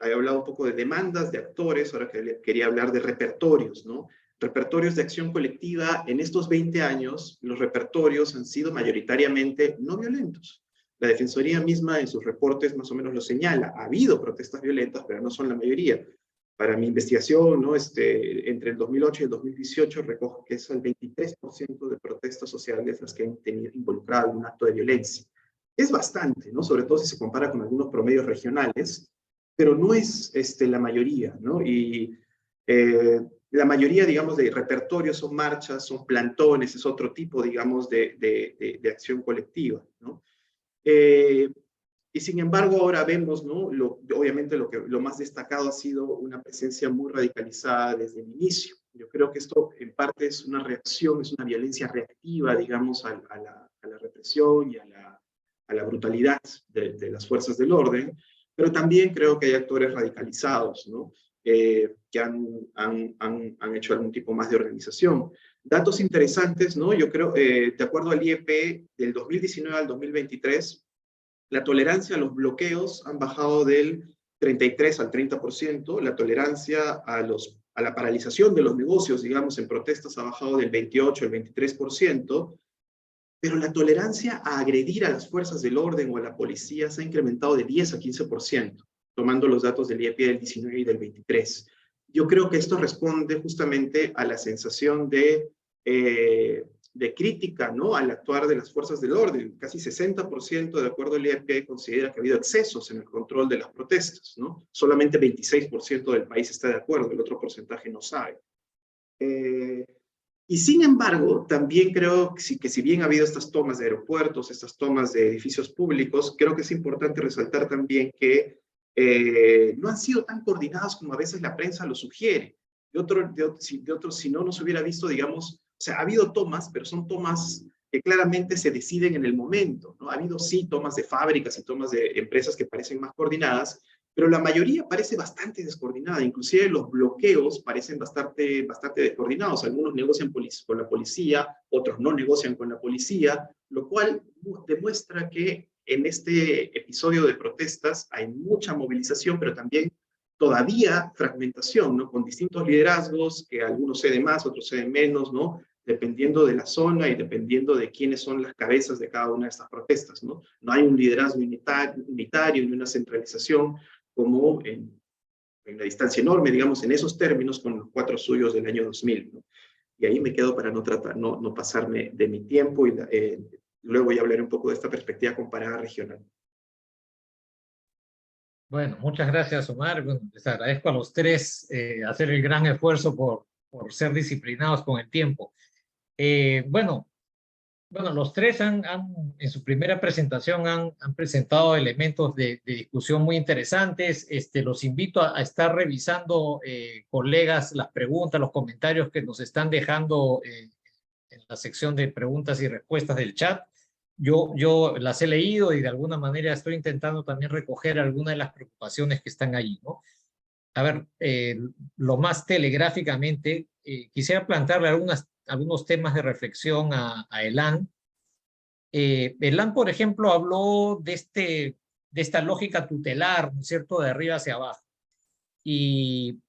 He hablado un poco de demandas, de actores, ahora quería hablar de repertorios, ¿no? Repertorios de acción colectiva. En estos 20 años, los repertorios han sido mayoritariamente no violentos. La Defensoría misma en sus reportes más o menos lo señala. Ha habido protestas violentas, pero no son la mayoría. Para mi investigación, ¿no? Entre el 2008 y el 2018 recojo que es el 23% de protestas sociales las que han tenido involucrado en un acto de violencia. Es bastante, ¿no? Sobre todo si se compara con algunos promedios regionales, pero no es la mayoría, ¿no? Y la mayoría, digamos, de repertorios son marchas, son plantones, es otro tipo, digamos, de acción colectiva, ¿no? Y sin embargo ahora vemos, ¿no? Obviamente lo más destacado ha sido una presencia muy radicalizada desde el inicio. Yo creo que esto en parte es una reacción, es una violencia reactiva, digamos, a la represión y a la brutalidad de las fuerzas del orden, pero también creo que hay actores radicalizados, ¿no? Que han hecho algún tipo más de organización. Datos interesantes, ¿no? Yo creo, de acuerdo al IEP, del 2019 al 2023, la tolerancia a los bloqueos han bajado del 33 al 30%, la tolerancia a la paralización de los negocios, digamos, en protestas ha bajado del 28 al 23%, pero la tolerancia a agredir a las fuerzas del orden o a la policía se ha incrementado de 10 a 15%, tomando los datos del IEP del 19 y del 23. Yo creo que esto responde justamente a la sensación de crítica, ¿no?, al actuar de las fuerzas del orden. Casi 60%, de acuerdo al IEP, considera que ha habido excesos en el control de las protestas, ¿no? Solamente 26% del país está de acuerdo, el otro porcentaje no sabe. Y sin embargo, también creo que si bien ha habido estas tomas de aeropuertos, estas tomas de edificios públicos, creo que es importante resaltar también que no han sido tan coordinadas como a veces la prensa lo sugiere. Si no se hubiera visto, digamos, o sea, ha habido tomas, pero son tomas que claramente se deciden en el momento, ¿no? Ha habido sí tomas de fábricas y tomas de empresas que parecen más coordinadas, pero la mayoría parece bastante descoordinada. Inclusive los bloqueos parecen bastante descoordinados. Algunos negocian con la policía, otros no negocian con la policía, lo cual demuestra que en este episodio de protestas hay mucha movilización, pero también todavía fragmentación, ¿no? Con distintos liderazgos, que algunos ceden más, otros ceden menos, ¿no? Dependiendo de la zona y dependiendo de quiénes son las cabezas de cada una de estas protestas, ¿no? No hay un liderazgo unitario ni una centralización como en una distancia enorme, digamos, en esos términos, con los 4 suyos del año 2000, ¿no? Y ahí me quedo para no pasarme de mi tiempo, y luego ya hablaré un poco de esta perspectiva comparada regional. Bueno, muchas gracias, Omar. Bueno, les agradezco a los tres hacer el gran esfuerzo por ser disciplinados con el tiempo. Bueno, los tres en su primera presentación han presentado elementos de discusión muy interesantes. Los invito a estar revisando, colegas, las preguntas, los comentarios que nos están dejando en la sección de preguntas y respuestas del chat. Yo las he leído y de alguna manera estoy intentando también recoger algunas de las preocupaciones que están allí, ¿no? A ver, lo más telegráficamente, quisiera plantearle algunos temas de reflexión a Elan. Elan, por ejemplo, habló de esta lógica tutelar, ¿no es cierto?, de arriba hacia abajo. Y,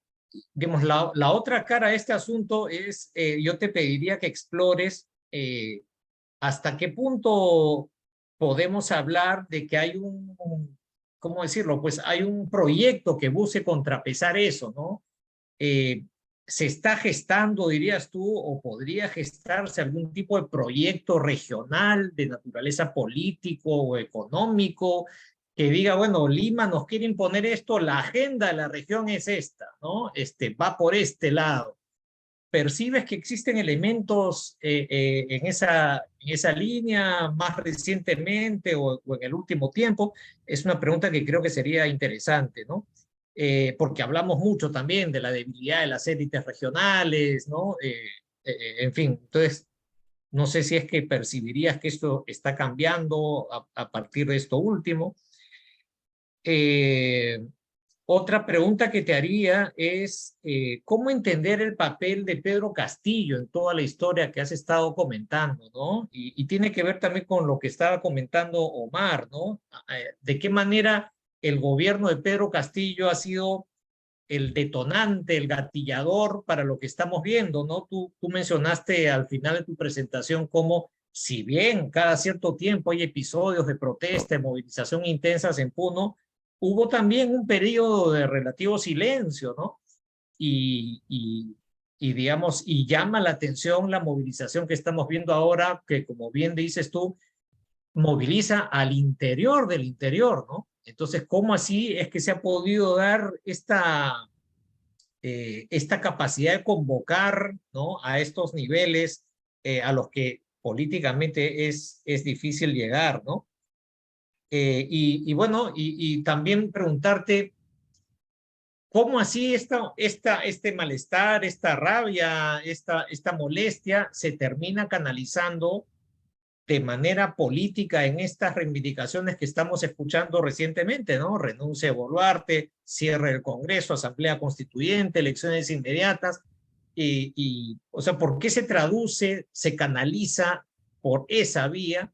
digamos, la otra cara de este asunto es, yo te pediría que explores hasta qué punto podemos hablar de que hay ¿cómo decirlo? Pues hay un proyecto que busque contrapesar eso, ¿no? ¿Se está gestando, dirías tú, o podría gestarse algún tipo de proyecto regional de naturaleza político o económico que diga, bueno, Lima nos quiere imponer esto, la agenda de la región es esta, ¿no? Va por este lado. ¿Percibes que existen elementos en esa línea más recientemente o en el último tiempo? Es una pregunta que creo que sería interesante, ¿no? Porque hablamos mucho también de la debilidad de las élites regionales, ¿no? En fin, entonces, no sé si es que percibirías que esto está cambiando a partir de esto último. Otra pregunta que te haría es, ¿cómo entender el papel de Pedro Castillo en toda la historia que has estado comentando, ¿no? Y tiene que ver también con lo que estaba comentando Omar, ¿no? ¿De qué manera el gobierno de Pedro Castillo ha sido el detonante, el gatillador para lo que estamos viendo, ¿no? Tú mencionaste al final de tu presentación cómo, si bien cada cierto tiempo hay episodios de protesta, de movilización intensas en Puno, hubo también un periodo de relativo silencio, ¿no? Y digamos, y llama la atención la movilización que estamos viendo ahora, que como bien dices tú, moviliza al interior del interior, ¿no? Entonces, ¿cómo así es que se ha podido dar esta capacidad de convocar, ¿no?, a estos niveles a los que políticamente es difícil llegar, ¿no? Y bueno, y también preguntarte, ¿cómo así este malestar, esta rabia, esta molestia se termina canalizando de manera política en estas reivindicaciones que estamos escuchando recientemente, ¿no? Renuncia de Boluarte, cierre del Congreso, Asamblea Constituyente, elecciones inmediatas. o sea, ¿por qué se traduce, se canaliza por esa vía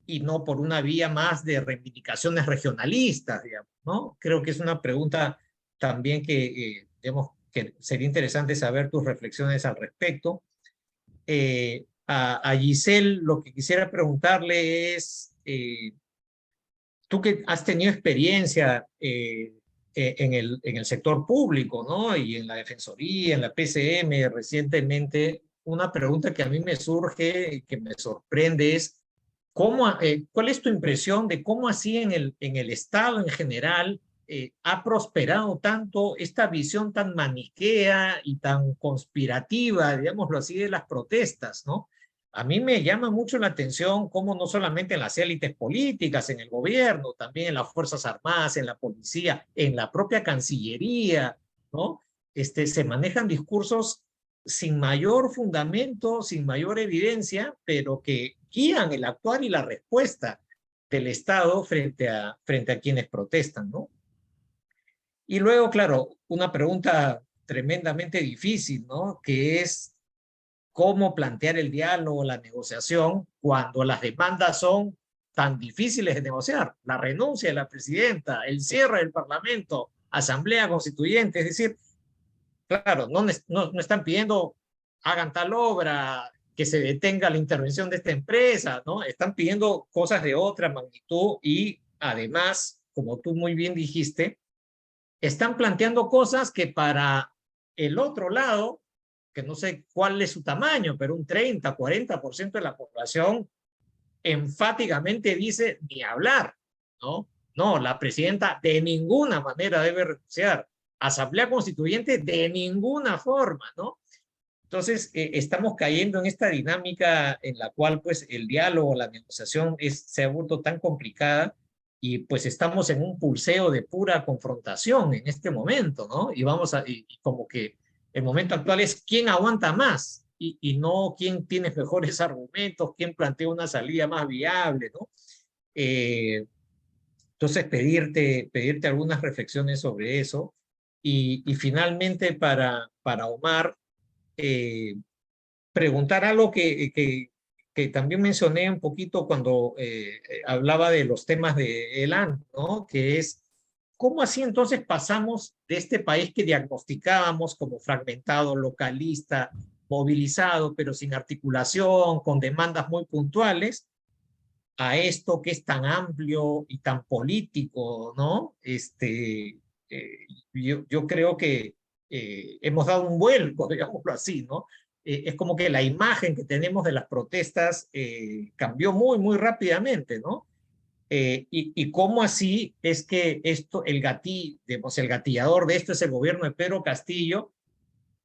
y no por una vía más de reivindicaciones regionalistas, digamos, ¿no? Creo que es una pregunta también que, digamos, que sería interesante saber tus reflexiones al respecto. A Giselle lo que quisiera preguntarle es, tú que has tenido experiencia en el sector público, ¿no? Y en la Defensoría, en la PCM recientemente, una pregunta que a mí me surge y que me sorprende es, ¿cuál es tu impresión de cómo así en el Estado en general ha prosperado tanto esta visión tan maniquea y tan conspirativa, digámoslo así, de las protestas, ¿no? A mí me llama mucho la atención cómo no solamente en las élites políticas, en el gobierno, también en las Fuerzas Armadas, en la policía, en la propia Cancillería, ¿no? Se manejan discursos sin mayor fundamento, sin mayor evidencia, pero que guían el actuar y la respuesta del Estado frente a quienes protestan, ¿no? Y luego, claro, una pregunta tremendamente difícil, ¿no? Que es cómo plantear el diálogo, la negociación, cuando las demandas son tan difíciles de negociar. La renuncia de la presidenta, el cierre del Parlamento, asamblea constituyente, es decir, claro, no están pidiendo hagan tal obra, que se detenga la intervención de esta empresa, ¿no? Están pidiendo cosas de otra magnitud y además, como tú muy bien dijiste, están planteando cosas que para el otro lado, que no sé cuál es su tamaño, pero un 30, 40% de la población enfáticamente dice ni hablar, ¿no? No, la presidenta de ninguna manera debe renunciar. Asamblea Constituyente de ninguna forma, ¿no? Entonces, estamos cayendo en esta dinámica en la cual pues el diálogo, la negociación se ha vuelto tan complicada y pues estamos en un pulseo de pura confrontación en este momento, ¿no? Y como que el momento actual es quién aguanta más y no quién tiene mejores argumentos, quién plantea una salida más viable, ¿no? Entonces, pedirte algunas reflexiones sobre eso. Y finalmente, para Omar, preguntar algo que también mencioné un poquito cuando hablaba de los temas de ELAN, ¿no? Que es, ¿cómo así entonces pasamos de este país que diagnosticábamos como fragmentado, localista, movilizado, pero sin articulación, con demandas muy puntuales, a esto que es tan amplio y tan político, ¿no? Yo creo que hemos dado un vuelco, digámoslo así, ¿no? Es como que la imagen que tenemos de las protestas cambió muy, muy rápidamente, ¿no? Y cómo así es que el gatillador de esto es el gobierno de Pedro Castillo,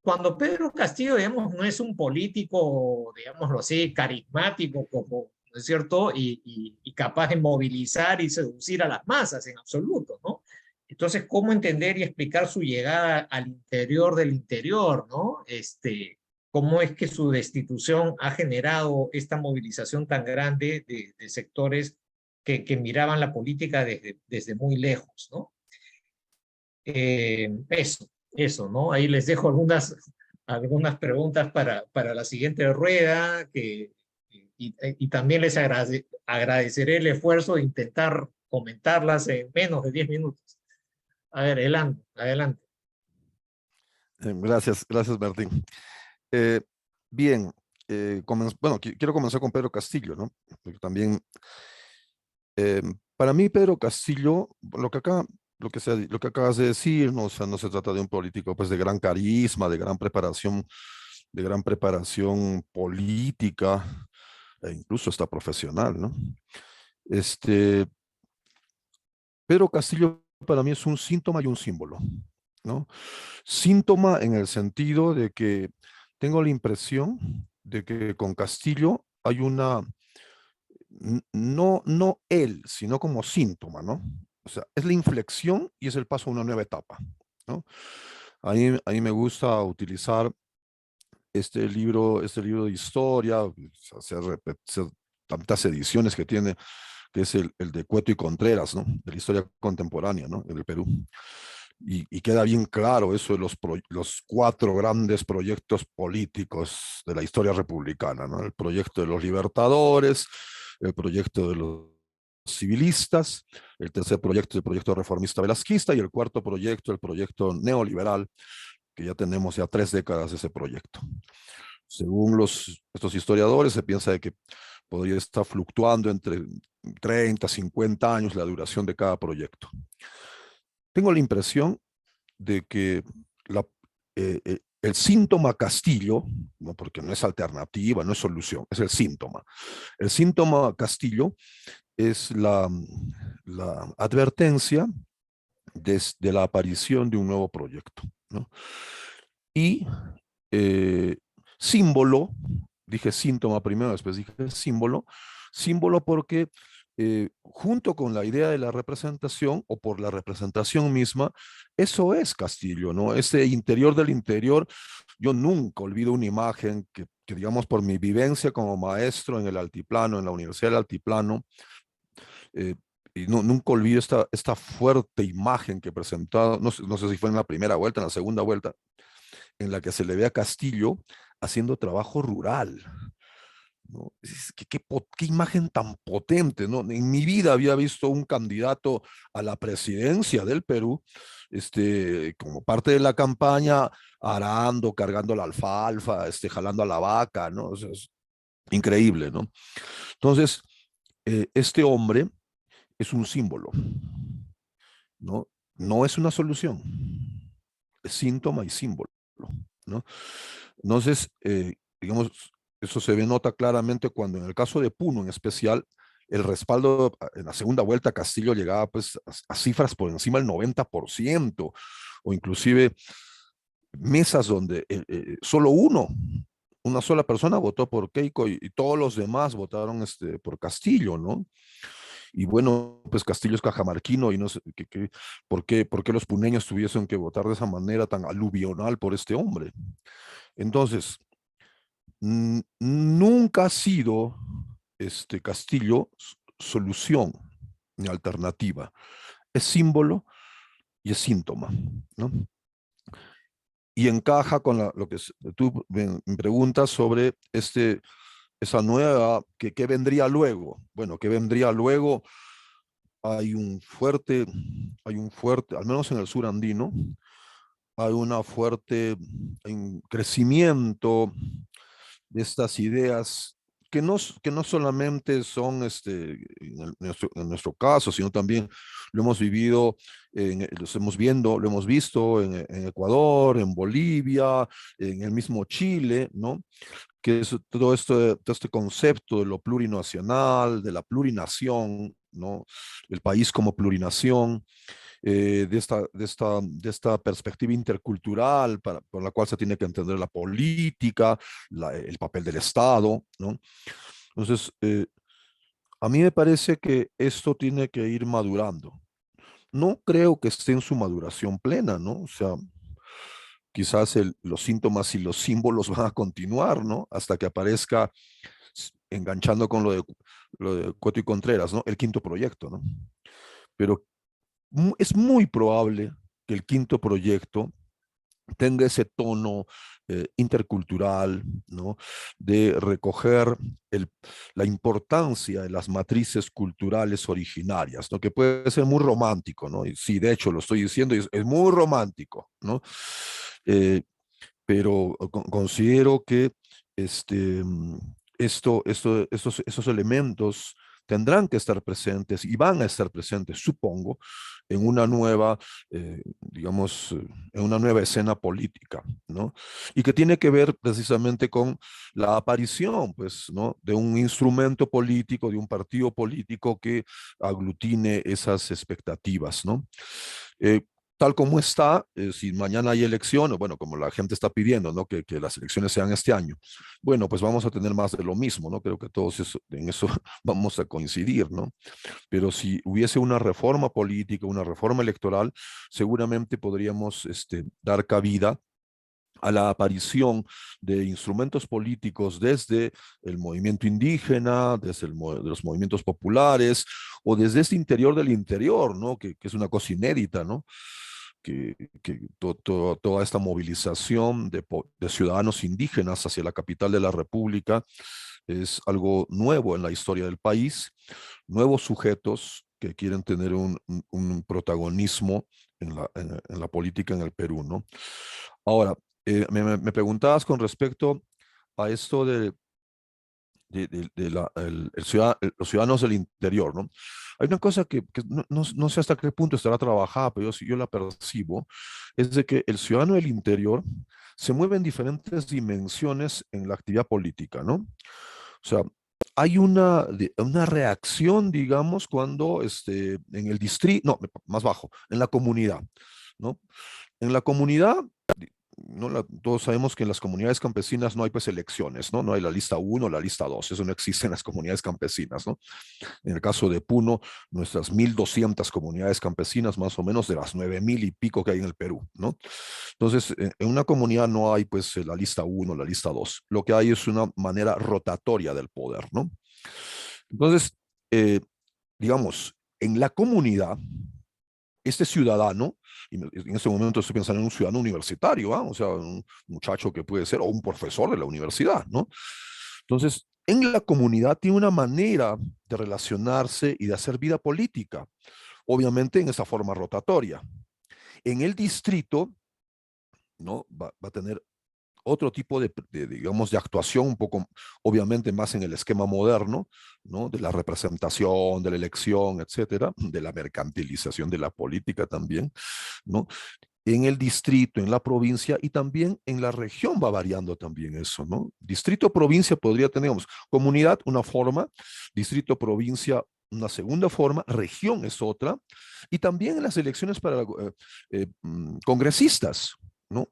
cuando Pedro Castillo, digamos, no es un político, digámoslo así, carismático, como, ¿no es cierto? Y capaz de movilizar y seducir a las masas en absoluto, ¿no? Entonces, ¿cómo entender y explicar su llegada al interior del interior, ¿no? ¿Cómo es que su destitución ha generado esta movilización tan grande de sectores que miraban la política desde muy lejos, ¿no? Eso, ¿no? Ahí les dejo algunas preguntas para la siguiente rueda, y también les agradeceré el esfuerzo de intentar comentarlas en menos de 10 minutos. A ver, adelante. Gracias, Martín. Bien, bueno, quiero comenzar con Pedro Castillo, ¿no? Porque también, para mí, Pedro Castillo, lo que acabas de decir, ¿no? O sea, no se trata de un político pues, de gran carisma, de gran preparación política, e incluso hasta profesional, ¿no? Pedro Castillo para mí es un síntoma y un símbolo, ¿no? Síntoma en el sentido de que tengo la impresión de que con Castillo hay no él, sino como síntoma, ¿no? O sea, es la inflexión y es el paso a una nueva etapa, ¿no? A mí me gusta utilizar este libro de historia, tantas ediciones que tiene, que es el de Cueto y Contreras, ¿no? De la historia contemporánea, ¿no? En el Perú. y queda bien claro eso de los 4 grandes proyectos políticos de la historia republicana, ¿no? El proyecto de los libertadores, el proyecto de los civilistas, el tercer proyecto, el proyecto reformista velasquista, y el cuarto proyecto, el proyecto neoliberal, que ya tenemos ya 3 décadas de ese proyecto. Según estos historiadores, se piensa de que podría estar fluctuando entre 30, 50 años la duración de cada proyecto. Tengo la impresión de que el síntoma Castillo, ¿no? Porque no es alternativa, no es solución, es el síntoma. El síntoma Castillo es la advertencia de la aparición de un nuevo proyecto, ¿no? Y símbolo, dije síntoma primero, después dije símbolo porque junto con la idea de la representación o por la representación misma, eso es Castillo, ¿no? Ese interior del interior, yo nunca olvido una imagen que digamos por mi vivencia como maestro en el Altiplano, en la Universidad del Altiplano, y nunca olvido esta fuerte imagen que presentaba, no sé si fue en la primera vuelta, en la segunda vuelta, en la que se le ve a Castillo haciendo trabajo rural, ¿no? ¿Qué imagen tan potente, ¿no? En mi vida había visto un candidato a la presidencia del Perú, como parte de la campaña, arando, cargando la alfalfa, jalando a la vaca, ¿no? O sea, es increíble, ¿no? Entonces, este hombre es un símbolo, ¿no? No es una solución, es síntoma y símbolo, ¿no? Entonces, digamos, eso nota claramente cuando en el caso de Puno en especial, el respaldo en la segunda vuelta a Castillo llegaba pues a cifras por encima del 90%, o inclusive mesas donde solo una sola persona votó por Keiko y todos los demás votaron por Castillo, ¿no? Y bueno, pues Castillo es cajamarquino y no sé por qué los puneños tuviesen que votar de esa manera tan aluvional por este hombre. Entonces, nunca ha sido Castillo solución ni alternativa. Es símbolo y es síntoma, ¿no? Y encaja con lo que tú me preguntas sobre esa nueva, ¿qué vendría luego? Bueno, ¿qué vendría luego? Hay un fuerte, al menos en el sur andino, hay un crecimiento de estas ideas que no solamente son en nuestro caso, sino también lo hemos vivido, lo hemos visto en Ecuador, en Bolivia, en el mismo Chile, ¿no? Que es todo este concepto de lo plurinacional, de la plurinación, ¿no? El país como plurinación, de esta perspectiva intercultural por la cual se tiene que entender la política, el papel del Estado, ¿no? Entonces, a mí me parece que esto tiene que ir madurando. No creo que esté en su maduración plena, ¿no? O sea, quizás los síntomas y los símbolos van a continuar, ¿no? Hasta que aparezca, enganchando con lo de Cueto y Contreras, ¿no? El quinto proyecto, ¿no? Pero es muy probable que el quinto proyecto tenga ese tono intercultural, ¿no? De recoger la importancia de las matrices culturales originarias, ¿no? Que puede ser muy romántico, ¿no? Y sí, de hecho lo estoy diciendo, es muy romántico, ¿no? Pero considero que estos elementos tendrán que estar presentes y van a estar presentes, supongo, en una nueva, digamos, en una nueva escena política, ¿no? Y que tiene que ver precisamente con la aparición, pues, ¿no? De un instrumento político, de un partido político que aglutine esas expectativas, ¿no? Tal como está, si mañana hay elecciones, bueno, como la gente está pidiendo, ¿no? Que las elecciones sean este año, bueno, pues vamos a tener más de lo mismo, ¿no? Creo que todos en eso vamos a coincidir, ¿no? Pero si hubiese una reforma política, una reforma electoral, seguramente podríamos dar cabida a la aparición de instrumentos políticos desde el movimiento indígena, desde de los movimientos populares, o desde este interior del interior, ¿no? Que es una cosa inédita, ¿no? toda esta movilización de ciudadanos indígenas hacia la capital de la República es algo nuevo en la historia del país, nuevos sujetos que quieren tener un protagonismo en la política en el Perú, ¿no? Ahora, me preguntabas con respecto a esto de los ciudadanos del interior, ¿no? Hay una cosa que no sé hasta qué punto estará trabajada, pero yo la percibo, es de que el ciudadano del interior se mueve en diferentes dimensiones en la actividad política, ¿no? O sea, hay una reacción, digamos, cuando en el distrito, no, más bajo, en la comunidad, ¿no? En la comunidad, ¿no? Todos sabemos que en las comunidades campesinas no hay pues elecciones, ¿no? No hay la lista 1, la lista 2, eso no existe en las comunidades campesinas, ¿no? En el caso de Puno, nuestras 1.200 comunidades campesinas, más o menos de las 9.000 y pico que hay en el Perú, ¿no? Entonces, en una comunidad no hay pues la lista 1, la lista 2, lo que hay es una manera rotatoria del poder, ¿no? Entonces, digamos, en la comunidad, este ciudadano, y en este momento estoy pensando en un ciudadano universitario, ¿ah? O sea, un muchacho que puede ser, o un profesor de la universidad, ¿no? Entonces, en la comunidad tiene una manera de relacionarse y de hacer vida política, obviamente en esa forma rotatoria. En el distrito, ¿no? Va a tener otro tipo digamos, de actuación, un poco, obviamente, más en el esquema moderno, ¿no? De la representación, de la elección, etcétera, de la mercantilización de la política también, ¿no? En el distrito, en la provincia y también en la región va variando también eso, ¿no? Distrito, provincia podría tener, digamos, comunidad, una forma, distrito, provincia, una segunda forma, región es otra, y también en las elecciones para congresistas, ¿no?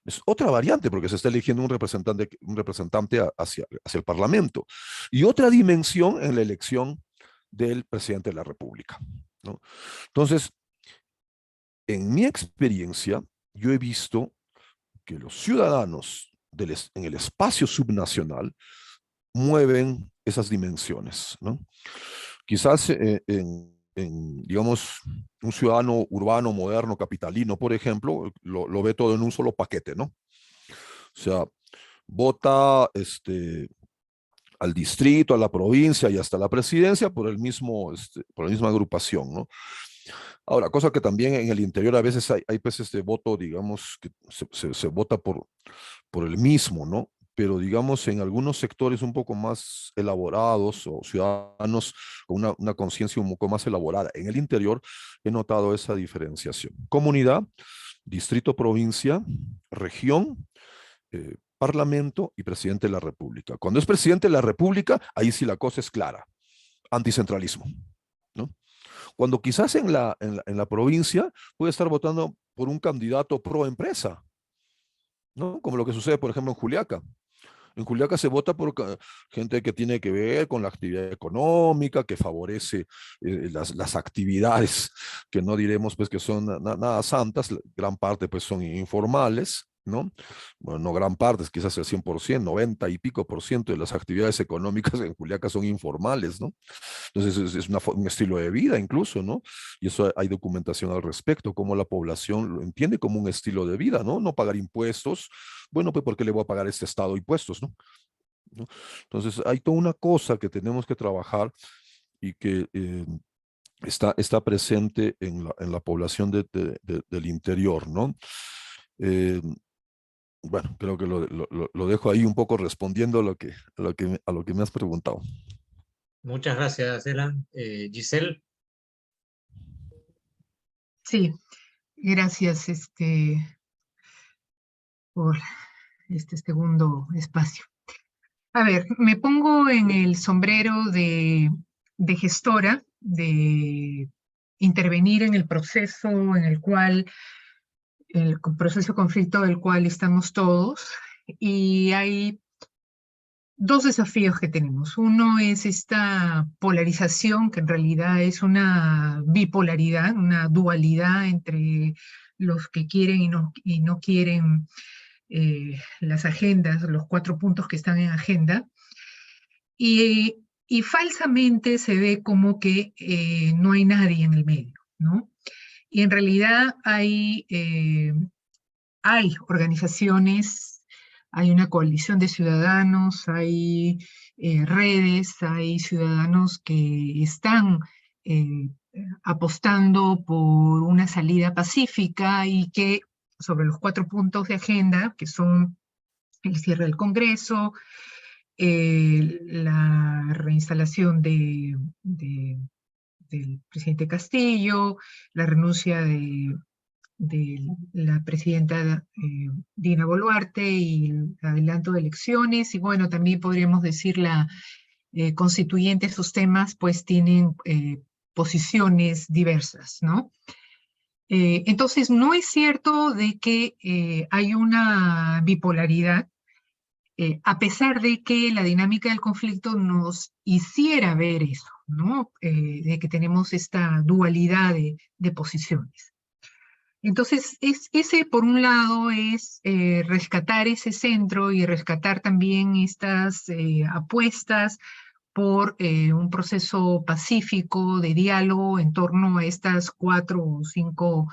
Es otra variante porque se está eligiendo un representante hacia el Parlamento. Y otra dimensión en la elección del presidente de la República, ¿no? Entonces, en mi experiencia, yo he visto que los ciudadanos en el espacio subnacional mueven esas dimensiones, ¿no? Quizás digamos, un ciudadano urbano, moderno, capitalino, por ejemplo, lo ve todo en un solo paquete, ¿no? O sea, vota al distrito, a la provincia y hasta la presidencia por la misma agrupación, ¿no? Ahora, cosa que también en el interior a veces hay pues voto, digamos, que se vota por el mismo, ¿no? Pero digamos en algunos sectores un poco más elaborados o ciudadanos con una conciencia un poco más elaborada. En el interior he notado esa diferenciación. Comunidad, distrito, provincia, región, parlamento y presidente de la República. Cuando es presidente de la República, ahí sí la cosa es clara. Anticentralismo, ¿no? Cuando quizás en la provincia puede estar votando por un candidato pro empresa, ¿no? Como lo que sucede, por ejemplo, en Juliaca. En Juliaca se vota por gente que tiene que ver con la actividad económica, que favorece las actividades que no diremos pues que son nada santas, gran parte pues son informales, ¿no? Bueno, no gran parte, quizás el 100%, 90 y pico por ciento de las actividades económicas en Juliaca son informales, ¿no? Entonces es un estilo de vida incluso, ¿no? Y eso hay documentación al respecto, cómo la población lo entiende como un estilo de vida, ¿no? No pagar impuestos, bueno, pues ¿por qué le voy a pagar este Estado impuestos, ¿no? Entonces hay toda una cosa que tenemos que trabajar y que está presente en la población del interior, ¿no? Bueno, creo que lo dejo ahí un poco respondiendo a lo que me has preguntado. Muchas gracias, Elan. Giselle. Sí, gracias por este segundo espacio. A ver, me pongo en el sombrero de gestora, de intervenir en el proceso en el cual, el proceso de conflicto del cual estamos todos, y hay dos desafíos que tenemos. Uno es esta polarización, que en realidad es una bipolaridad, una dualidad entre los que quieren y no quieren las agendas, los 4 puntos que están en agenda. Y falsamente se ve como que no hay nadie en el medio, ¿no? Y en realidad hay organizaciones, hay una coalición de ciudadanos, hay redes, hay ciudadanos que están apostando por una salida pacífica y que sobre los 4 puntos de agenda, que son el cierre del Congreso, la reinstalación del presidente Castillo, la renuncia de la presidenta Dina Boluarte y el adelanto de elecciones, y bueno, también podríamos decir la constituyente, sus temas pues tienen posiciones diversas, ¿no? Entonces, no es cierto de que hay una bipolaridad, a pesar de que la dinámica del conflicto nos hiciera ver eso, ¿no? De que tenemos esta dualidad de posiciones. Entonces, ese por un lado es rescatar ese centro y rescatar también estas apuestas por un proceso pacífico de diálogo en torno a estas 4 o 5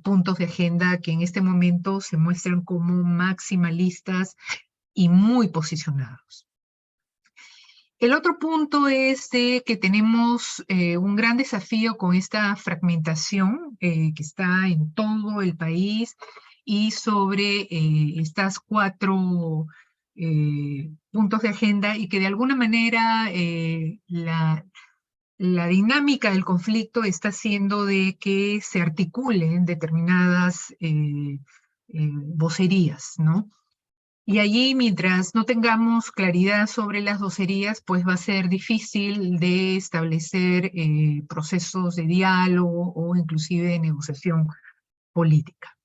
puntos de agenda que en este momento se muestran como maximalistas y muy posicionados. El otro punto es de que tenemos un gran desafío con esta fragmentación que está en todo el país y sobre estas 4 puntos de agenda, y que de alguna manera la dinámica del conflicto está haciendo de que se articulen determinadas vocerías, ¿no? Y allí, mientras no tengamos claridad sobre las vocerías, pues va a ser difícil de establecer procesos de diálogo o inclusive de negociación política.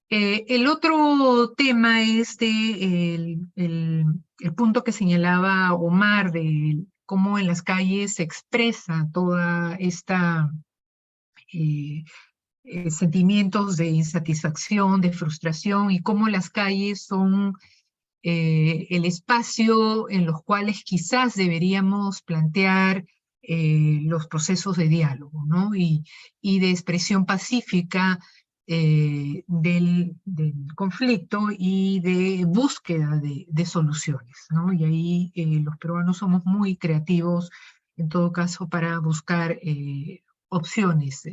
El otro tema es el punto que señalaba Omar de cómo en las calles se expresa toda esta sentimientos de insatisfacción, de frustración, y cómo las calles son el espacio en los cuales quizás deberíamos plantear los procesos de diálogo, ¿no? Y de expresión pacífica del conflicto y de búsqueda de soluciones, ¿no? Y ahí los peruanos somos muy creativos, en todo caso, para buscar opciones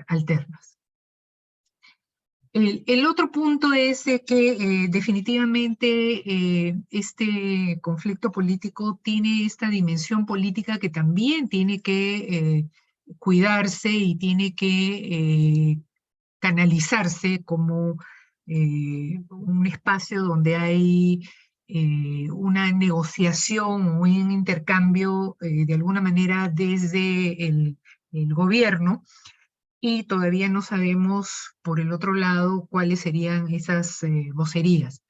alternas. El otro punto es que definitivamente este conflicto político tiene esta dimensión política que también tiene que cuidarse y tiene que canalizarse como un espacio donde hay una negociación o un intercambio de alguna manera desde el gobierno, y todavía no sabemos, por el otro lado, cuáles serían esas vocerías.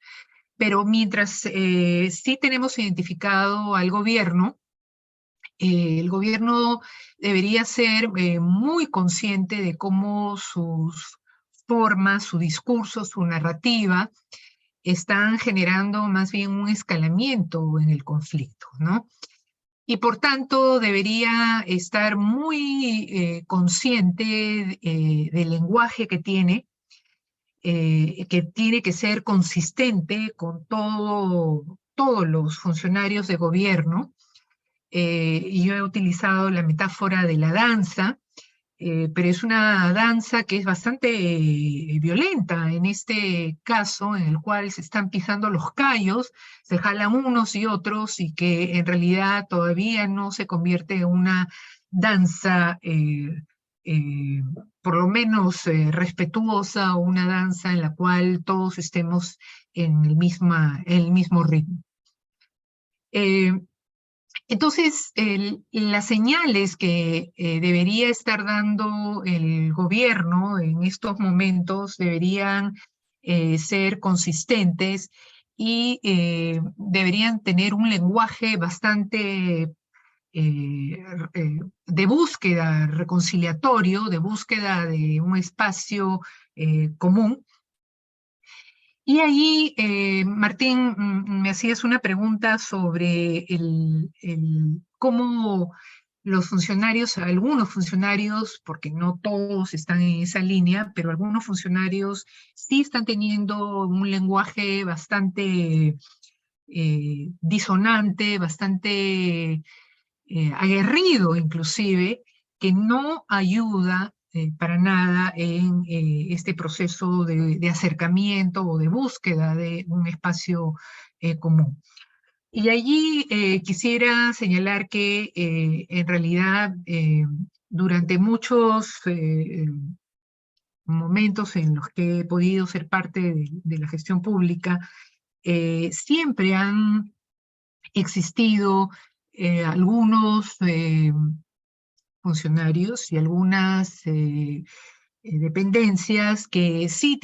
Pero mientras sí tenemos identificado al gobierno, el gobierno debería ser muy consciente de cómo sus formas, su discurso, su narrativa, están generando más bien un escalamiento en el conflicto, ¿no? Y por tanto debería estar muy consciente del lenguaje que tiene que ser consistente con todos los funcionarios de gobierno. Y yo he utilizado la metáfora de la danza, pero es una danza que es bastante violenta en este caso, en el cual se están pisando los callos, se jalan unos y otros, y que en realidad todavía no se convierte en una danza por lo menos respetuosa, o una danza en la cual todos estemos en el mismo ritmo. Entonces, las señales que debería estar dando el gobierno en estos momentos deberían ser consistentes y deberían tener un lenguaje bastante de búsqueda reconciliatorio, de búsqueda de un espacio común. Y allí, Martín, me hacías una pregunta sobre cómo los funcionarios, algunos funcionarios, porque no todos están en esa línea, pero algunos funcionarios sí están teniendo un lenguaje bastante disonante, bastante aguerrido inclusive, que no ayuda para nada en este proceso de acercamiento o de búsqueda de un espacio común. Y allí quisiera señalar que en realidad durante muchos momentos en los que he podido ser parte de la gestión pública, siempre han existido algunos funcionarios y algunas dependencias que sí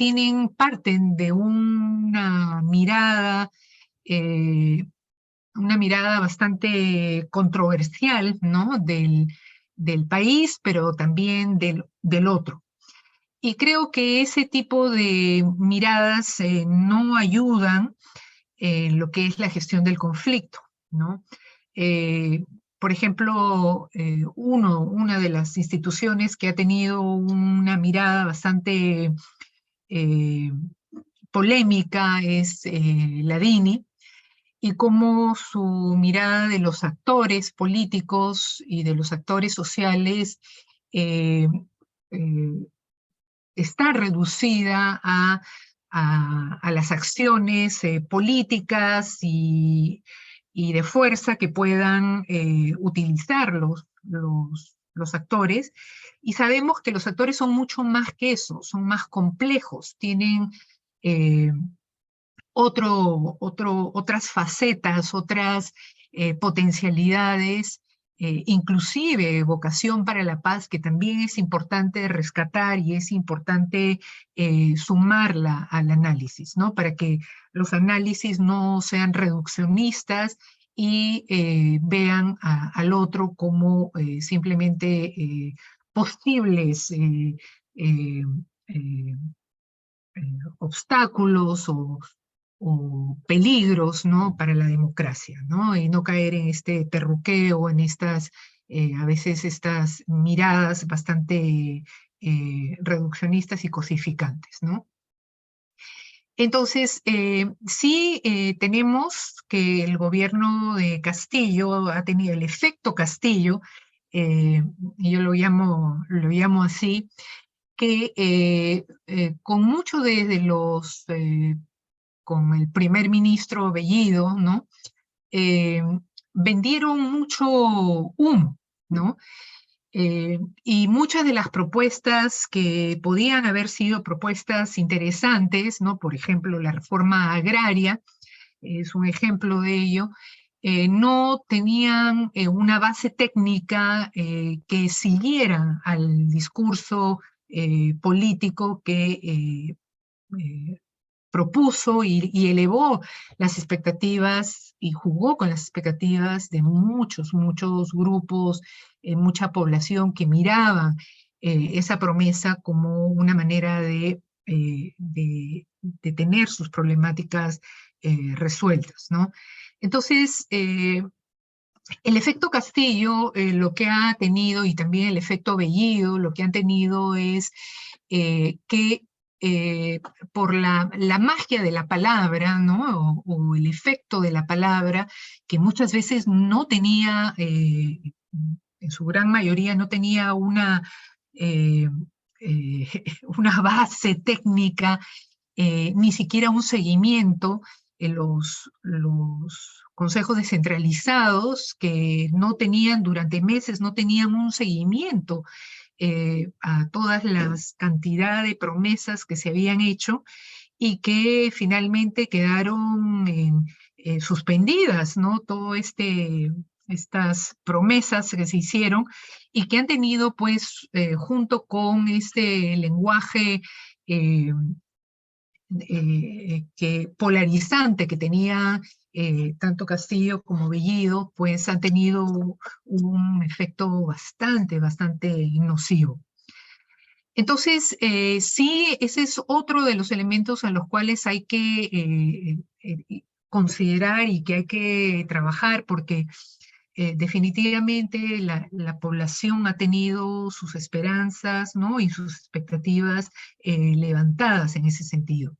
parten de una mirada bastante controversial, ¿no? del país, pero también del otro. Y creo que ese tipo de miradas no ayudan en lo que es la gestión del conflicto, ¿no? Por ejemplo, una de las instituciones que ha tenido una mirada bastante polémica es la DINI, y cómo su mirada de los actores políticos y de los actores sociales está reducida a las acciones políticas y de fuerza que puedan utilizar los actores. Y sabemos que los actores son mucho más que eso, son más complejos, tienen otras facetas, otras potencialidades, inclusive vocación para la paz, que también es importante rescatar y es importante sumarla al análisis, ¿no? Para que los análisis no sean reduccionistas y vean al otro como simplemente posibles obstáculos o peligros, ¿no? para la democracia, ¿no? Y no caer en este terruqueo, en a veces estas miradas bastante reduccionistas y cosificantes, ¿no? Entonces, sí tenemos que el gobierno de Castillo ha tenido el efecto Castillo, y yo lo llamo así, que con mucho con el primer ministro Bellido, ¿no? Vendieron mucho humo, ¿no? Y muchas de las propuestas que podían haber sido propuestas interesantes, ¿no? Por ejemplo, la reforma agraria es un ejemplo de ello, no tenían una base técnica que siguiera al discurso político que propuso y elevó las expectativas y jugó con las expectativas de muchos grupos, mucha población que miraba esa promesa como una manera de tener sus problemáticas resueltas, ¿no? Entonces, el efecto Castillo lo que ha tenido, y también el efecto Bellido, lo que han tenido es que por la magia de la palabra, ¿no? o el efecto de la palabra, que muchas veces no tenía, en su gran mayoría, no tenía una base técnica, ni siquiera un seguimiento. Los consejos descentralizados que durante meses no tenían un seguimiento a todas las cantidad de promesas que se habían hecho y que finalmente quedaron suspendidas, ¿no? Estas promesas que se hicieron y que han tenido, pues, junto con este lenguaje polarizante que tenía tanto Castillo como Bellido, pues han tenido un efecto bastante nocivo. Entonces, sí, ese es otro de los elementos en los cuales hay que considerar y que hay que trabajar, porque definitivamente la población ha tenido sus esperanzas, ¿no? Y sus expectativas levantadas en ese sentido.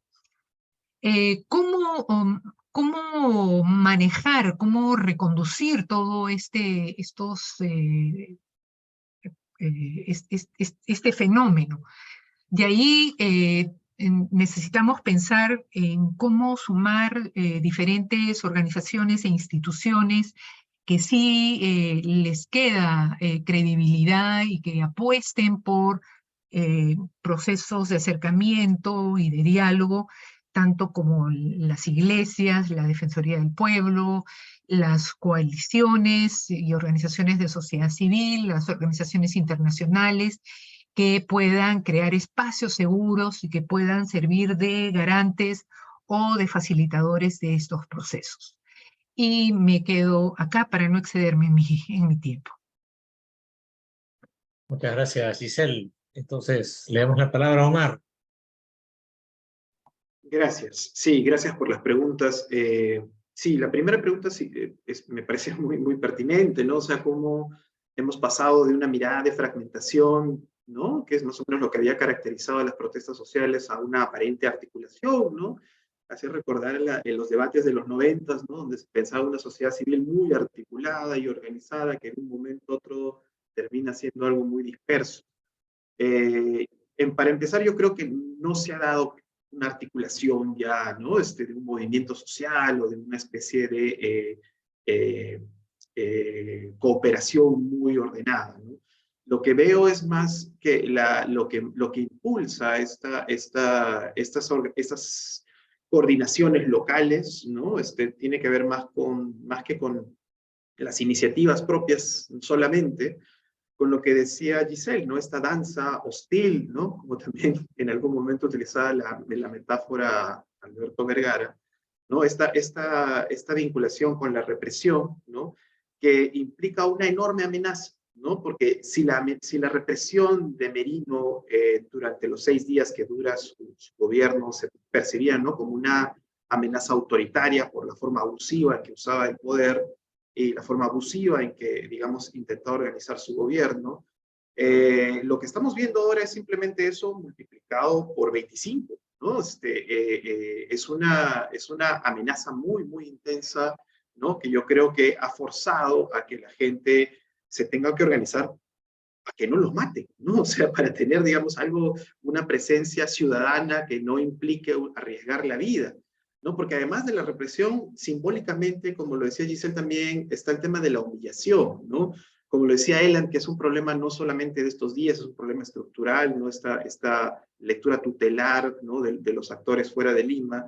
¿Cómo manejar, cómo reconducir todo este fenómeno? De ahí necesitamos pensar en cómo sumar diferentes organizaciones e instituciones que sí les queda credibilidad y que apuesten por procesos de acercamiento y de diálogo, tanto como las iglesias, la Defensoría del Pueblo, las coaliciones y organizaciones de sociedad civil, las organizaciones internacionales, que puedan crear espacios seguros y que puedan servir de garantes o de facilitadores de estos procesos. Y me quedo acá para no excederme en mi tiempo. Muchas gracias, Giselle. Entonces, le damos la palabra a Omar. Gracias. Sí, gracias por las preguntas. Sí, la primera pregunta sí, me parece muy pertinente, ¿no? O sea, cómo hemos pasado de una mirada de fragmentación, ¿no? Que es más o menos lo que había caracterizado a las protestas sociales, a una aparente articulación, ¿no? Hace recordar en los debates de los 90, ¿no? Donde se pensaba una sociedad civil muy articulada y organizada, que en un momento u otro termina siendo algo muy disperso. Para empezar, yo creo que no se ha dado una articulación ya, ¿no? De un movimiento social o de una especie de cooperación muy ordenada, ¿no? Lo que veo es más que lo que impulsa estas coordinaciones locales, ¿no? Tiene que ver más que con las iniciativas propias solamente, con lo que decía Giselle, ¿no? Esta danza hostil, ¿no? Como también en algún momento utilizaba la metáfora Alberto Vergara, ¿no? Esta vinculación con la represión, ¿no? Que implica una enorme amenaza, ¿no? Porque si la represión de Merino durante los 6 días que dura su gobierno se percibía, ¿no? Como una amenaza autoritaria por la forma abusiva en que usaba el poder, y la forma abusiva en que, digamos, intentó organizar su gobierno, lo que estamos viendo ahora es simplemente eso multiplicado por 25, ¿no? Es una amenaza muy intensa, ¿no? Que yo creo que ha forzado a que la gente se tenga que organizar a que no los maten, ¿no? O sea, para tener, digamos, una presencia ciudadana que no implique arriesgar la vida, ¿no? Porque además de la represión, simbólicamente, como lo decía Giselle también, está el tema de la humillación, ¿no? Como lo decía Elan, que es un problema no solamente de estos días, es un problema estructural, ¿no? Esta lectura tutelar, ¿no? de los actores fuera de Lima,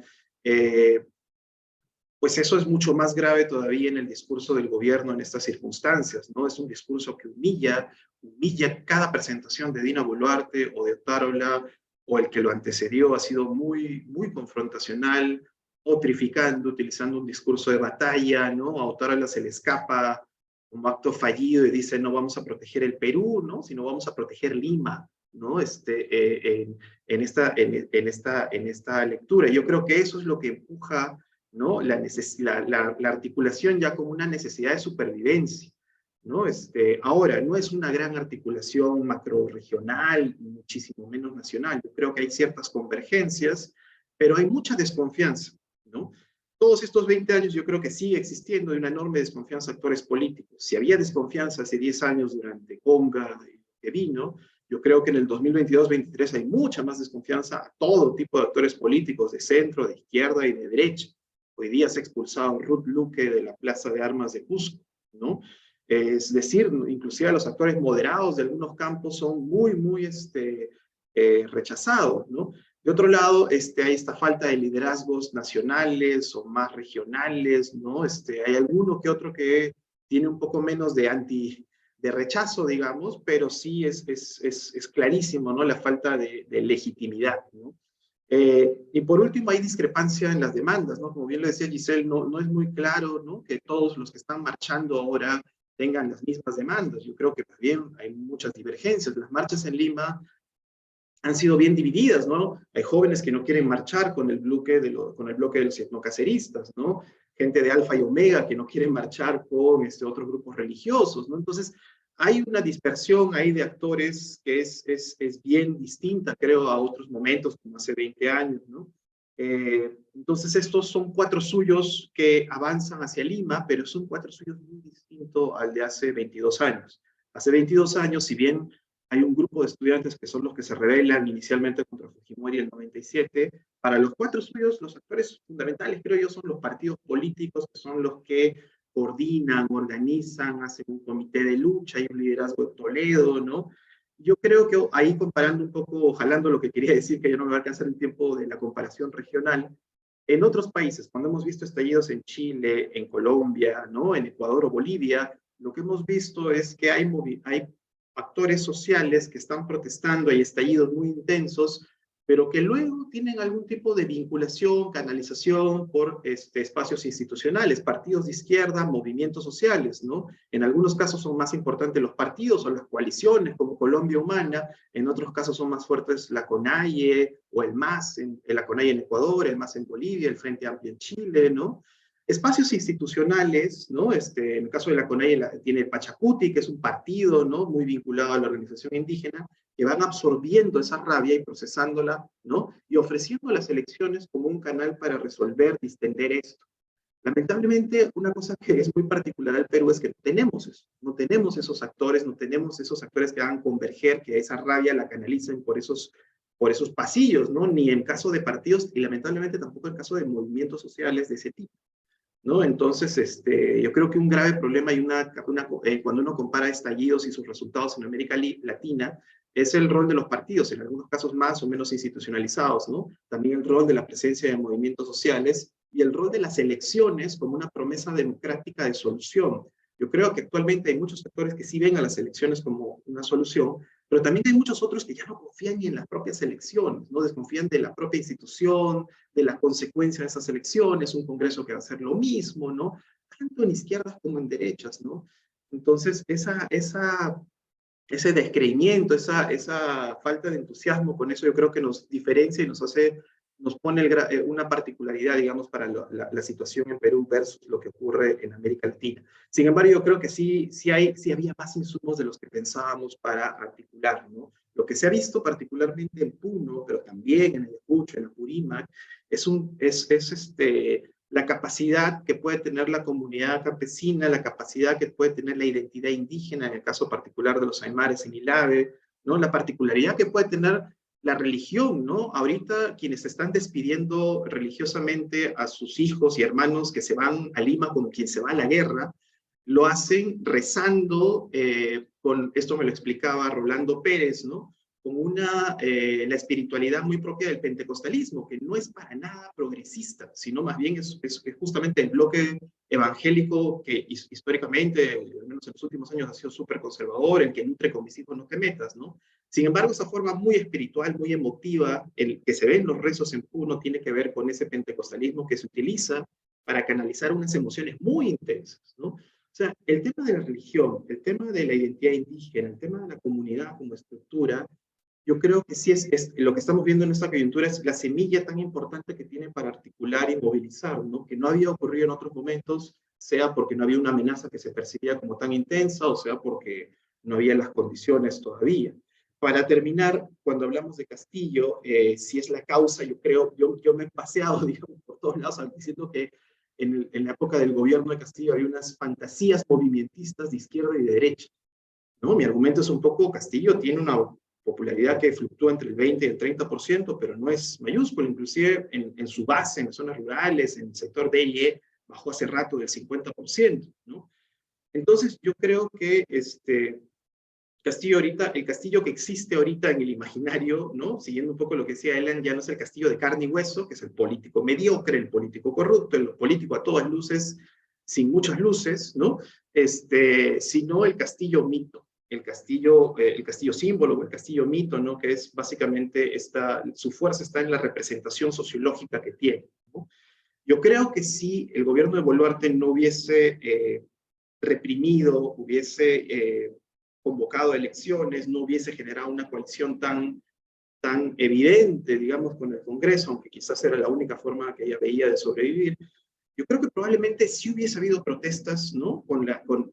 pues eso es mucho más grave todavía en el discurso del gobierno en estas circunstancias, ¿no? Es un discurso que humilla cada presentación de Dina Boluarte o de Otárola, o el que lo antecedió ha sido muy confrontacional, otrificando, utilizando un discurso de batalla, ¿no? A Otárola se le escapa como acto fallido y dice no vamos a proteger el Perú, ¿no? Sino vamos a proteger Lima, ¿no? En esta lectura. Yo creo que eso es lo que empuja, ¿no? La articulación ya como una necesidad de supervivencia, ¿no? Ahora, no es una gran articulación macro-regional, muchísimo menos nacional. Yo creo que hay ciertas convergencias, pero hay mucha desconfianza, ¿no? Todos estos 20 años yo creo que sigue existiendo una enorme desconfianza de actores políticos. Si había desconfianza hace 10 años durante Conga, que vino, yo creo que en el 2022-23 hay mucha más desconfianza a todo tipo de actores políticos, de centro, de izquierda y de derecha. Hoy día se ha expulsado Ruth Luque de la Plaza de Armas de Cusco, ¿no? Es decir, inclusive los actores moderados de algunos campos son muy rechazados, ¿no? De otro lado, hay esta falta de liderazgos nacionales o más regionales, ¿no? Hay alguno que otro que tiene un poco menos de rechazo, digamos, pero sí es clarísimo, ¿no? La falta de legitimidad, ¿no? Y por último, hay discrepancia en las demandas, ¿no? Como bien lo decía Giselle, no es muy claro, ¿no? Que todos los que están marchando ahora tengan las mismas demandas. Yo creo que también hay muchas divergencias. Las marchas en Lima han sido bien divididas, ¿no? Hay jóvenes que no quieren marchar con el bloque de los etnocaceristas, ¿no? gente de Alfa y Omega que no quieren marchar con otros grupos religiosos, ¿no? Entonces, hay una dispersión ahí de actores que es bien distinta, creo, a otros momentos, como hace 20 años, ¿no? Entonces, estos son 4 suyos que avanzan hacia Lima, pero son 4 suyos muy distintos al de hace 22 años. Hace 22 años, si bien hay un grupo de estudiantes que son los que se rebelan inicialmente contra Fujimori en el 97, para los 4 suyos, los actores fundamentales, creo yo, son los partidos políticos, que son los que coordinan, organizan, hacen un comité de lucha, hay un liderazgo de Toledo, ¿no? Yo creo que ahí comparando un poco, jalando lo que quería decir, que yo no me va a alcanzar el tiempo de la comparación regional, en otros países, cuando hemos visto estallidos en Chile, en Colombia, ¿no? En Ecuador o Bolivia, lo que hemos visto es que hay actores sociales que están protestando, hay estallidos muy intensos, pero que luego tienen algún tipo de vinculación, canalización por espacios institucionales, partidos de izquierda, movimientos sociales, ¿no? En algunos casos son más importantes los partidos o las coaliciones, como Colombia Humana, en otros casos son más fuertes la CONAIE o el MAS, la CONAIE en Ecuador, el MAS en Bolivia, el Frente Amplio en Chile, ¿no? Espacios institucionales, ¿no? En el caso de la CONAIE tiene Pachacuti, que es un partido, ¿no? Muy vinculado a la organización indígena, que van absorbiendo esa rabia y procesándola, ¿no? Y ofreciendo las elecciones como un canal para resolver, distender esto. Lamentablemente, una cosa que es muy particular al Perú es que no tenemos eso. No tenemos esos actores, no tenemos esos actores que hagan converger, que esa rabia la canalicen por esos pasillos, ¿no? Ni en caso de partidos, y lamentablemente tampoco en caso de movimientos sociales de ese tipo, ¿no? Entonces, yo creo que un grave problema y cuando uno compara estallidos y sus resultados en América Latina, es el rol de los partidos, en algunos casos más o menos institucionalizados, ¿no? También el rol de la presencia de movimientos sociales y el rol de las elecciones como una promesa democrática de solución. Yo creo que actualmente hay muchos sectores que sí ven a las elecciones como una solución, pero también hay muchos otros que ya no confían ni en las propias elecciones, ¿no? Desconfían de la propia institución, de la consecuencia de esas elecciones, un Congreso que va a hacer lo mismo, ¿no? Tanto en izquierdas como en derechas, ¿no? Entonces, ese descreimiento, esa falta de entusiasmo, con eso yo creo que nos diferencia y nos pone una particularidad, digamos, para la situación en Perú versus lo que ocurre en América Latina. Sin embargo, yo creo que sí había más insumos de los que pensábamos para articular, ¿no? Lo que se ha visto particularmente en Puno, pero también en el Ayacucho, en Apurímac, es la capacidad que puede tener la comunidad campesina, la capacidad que puede tener la identidad indígena, en el caso particular de los aymares en Ilave, ¿no? La particularidad que puede tener la religión, ¿no? Ahorita quienes están despidiendo religiosamente a sus hijos y hermanos que se van a Lima como quien se va a la guerra, lo hacen rezando, esto me lo explicaba Rolando Pérez, ¿no? Con la espiritualidad muy propia del pentecostalismo, que no es para nada progresista, sino más bien es justamente el bloque evangélico que históricamente, al menos en los últimos años, ha sido súper conservador, el que nutre con mis hijos no te metas, ¿no? Sin embargo, esa forma muy espiritual, muy emotiva, el que se ve en los rezos en Puno, tiene que ver con ese pentecostalismo que se utiliza para canalizar unas emociones muy intensas, ¿no? O sea, el tema de la religión, el tema de la identidad indígena, el tema de la comunidad como estructura, yo creo que sí es lo que estamos viendo en esta coyuntura, es la semilla tan importante que tiene para articular y movilizar, ¿no? Que no había ocurrido en otros momentos, sea porque no había una amenaza que se percibía como tan intensa, o sea porque no había las condiciones todavía. Para terminar, cuando hablamos de Castillo, si es la causa, yo creo, yo me he paseado, digamos, por todos lados diciendo que en la época del gobierno de Castillo había unas fantasías movimentistas de izquierda y de derecha, ¿no? Mi argumento es un poco, Castillo tiene una popularidad que fluctúa entre el 20 y el 30%, pero no es mayúsculo, inclusive en su base, en las zonas rurales, en el sector de IE, bajó hace rato del 50%, ¿no? Entonces, yo creo que Castillo ahorita, el Castillo que existe ahorita en el imaginario, ¿no? Siguiendo un poco lo que decía Ellen, ya no es el Castillo de carne y hueso, que es el político mediocre, el político corrupto, el político a todas luces, sin muchas luces, ¿no? Sino el Castillo mito, el castillo símbolo o el castillo mito, ¿no? Que es básicamente su fuerza está en la representación sociológica que tiene, ¿no? Yo creo que si el gobierno de Boluarte no hubiese reprimido, hubiese convocado elecciones, no hubiese generado una coalición tan evidente, digamos, con el Congreso, aunque quizás era la única forma que ella veía de sobrevivir, Yo creo que probablemente sí hubiese habido protestas, ¿no? Con la con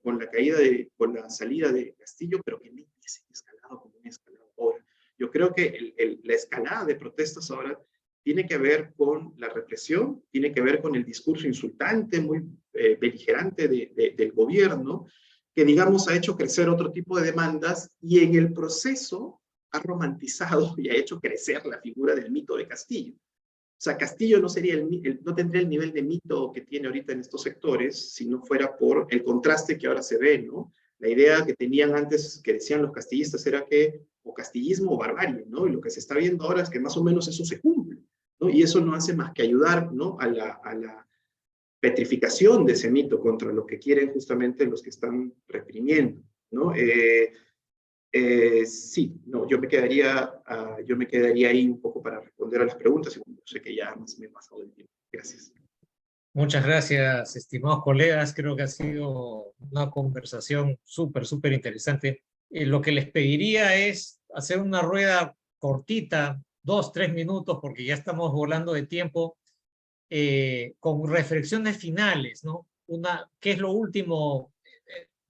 la salida de Castillo, pero que no hubiesen escalado como han escalado ahora. Yo creo que la escalada de protestas ahora tiene que ver con la represión, tiene que ver con el discurso insultante, muy beligerante del gobierno, que digamos ha hecho crecer otro tipo de demandas y en el proceso ha romantizado y ha hecho crecer la figura del mito de Castillo. O sea, Castillo no, no tendría el nivel de mito que tiene ahorita en estos sectores si no fuera por el contraste que ahora se ve, ¿no? La idea que tenían antes, que decían los castillistas, era que o castillismo o barbarie, ¿no? Y lo que se está viendo ahora es que más o menos eso se cumple, ¿no? Y eso no hace más que ayudar, ¿no? A la petrificación de ese mito contra lo que quieren justamente los que están reprimiendo, ¿no? Sí, no, yo me quedaría ahí un poco para responder a las preguntas, y sé que ya más me he pasado el tiempo. Gracias. Muchas gracias, estimados colegas. Creo que ha sido una conversación súper interesante. Lo que les pediría es hacer una rueda cortita, 2-3 minutos, porque ya estamos volando de tiempo, con reflexiones finales, ¿no? ¿Qué es lo último,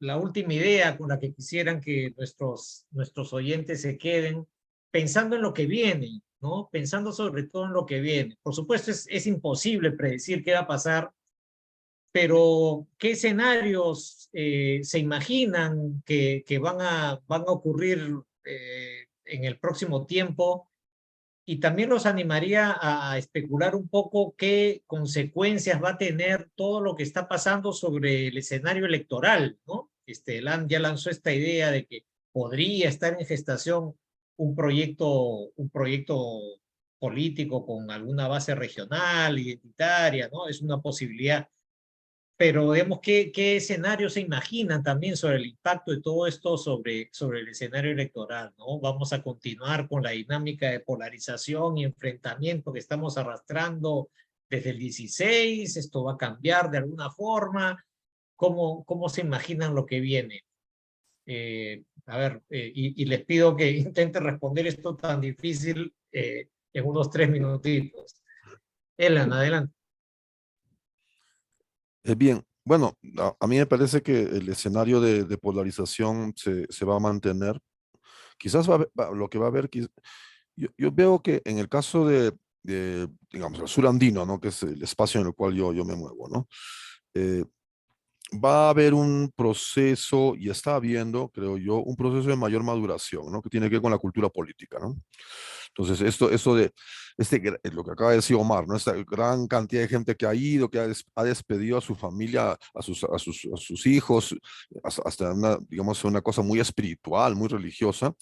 la última idea con la que quisieran que nuestros oyentes se queden pensando en lo que viene, ¿no? Pensando sobre todo en lo que viene. Por supuesto, es imposible predecir qué va a pasar, pero ¿qué escenarios se imaginan que van a ocurrir en el próximo tiempo? Y también los animaría a especular un poco qué consecuencias va a tener todo lo que está pasando sobre el escenario electoral, ¿no? Ya lanzó esta idea de que podría estar en gestación un proyecto político con alguna base regional, identitaria, ¿no? Es una posibilidad. Pero digamos, ¿qué escenarios se imaginan también sobre el impacto de todo esto sobre el escenario electoral, ¿no? Vamos a continuar con la dinámica de polarización y enfrentamiento que estamos arrastrando desde el 16, esto va a cambiar de alguna forma. ¿Cómo se imaginan lo que viene? A ver, y les pido que intenten responder esto tan difícil en unos 3 minutitos. Elan, adelante. Bien, bueno, a mí me parece que el escenario de polarización se va a mantener. Quizás lo que va a haber, yo veo que en el caso digamos, el sur andino, ¿no? Que es el espacio en el cual yo me muevo, ¿no? Va a haber un proceso, y está habiendo, creo yo, un proceso de mayor maduración, ¿no? Que tiene que ver con la cultura política, ¿no? Entonces, esto de lo que acaba de decir Omar, ¿no? Esta gran cantidad de gente que ha ido, que ha despedido a su familia, a sus hijos, hasta digamos, una cosa muy espiritual, muy religiosa.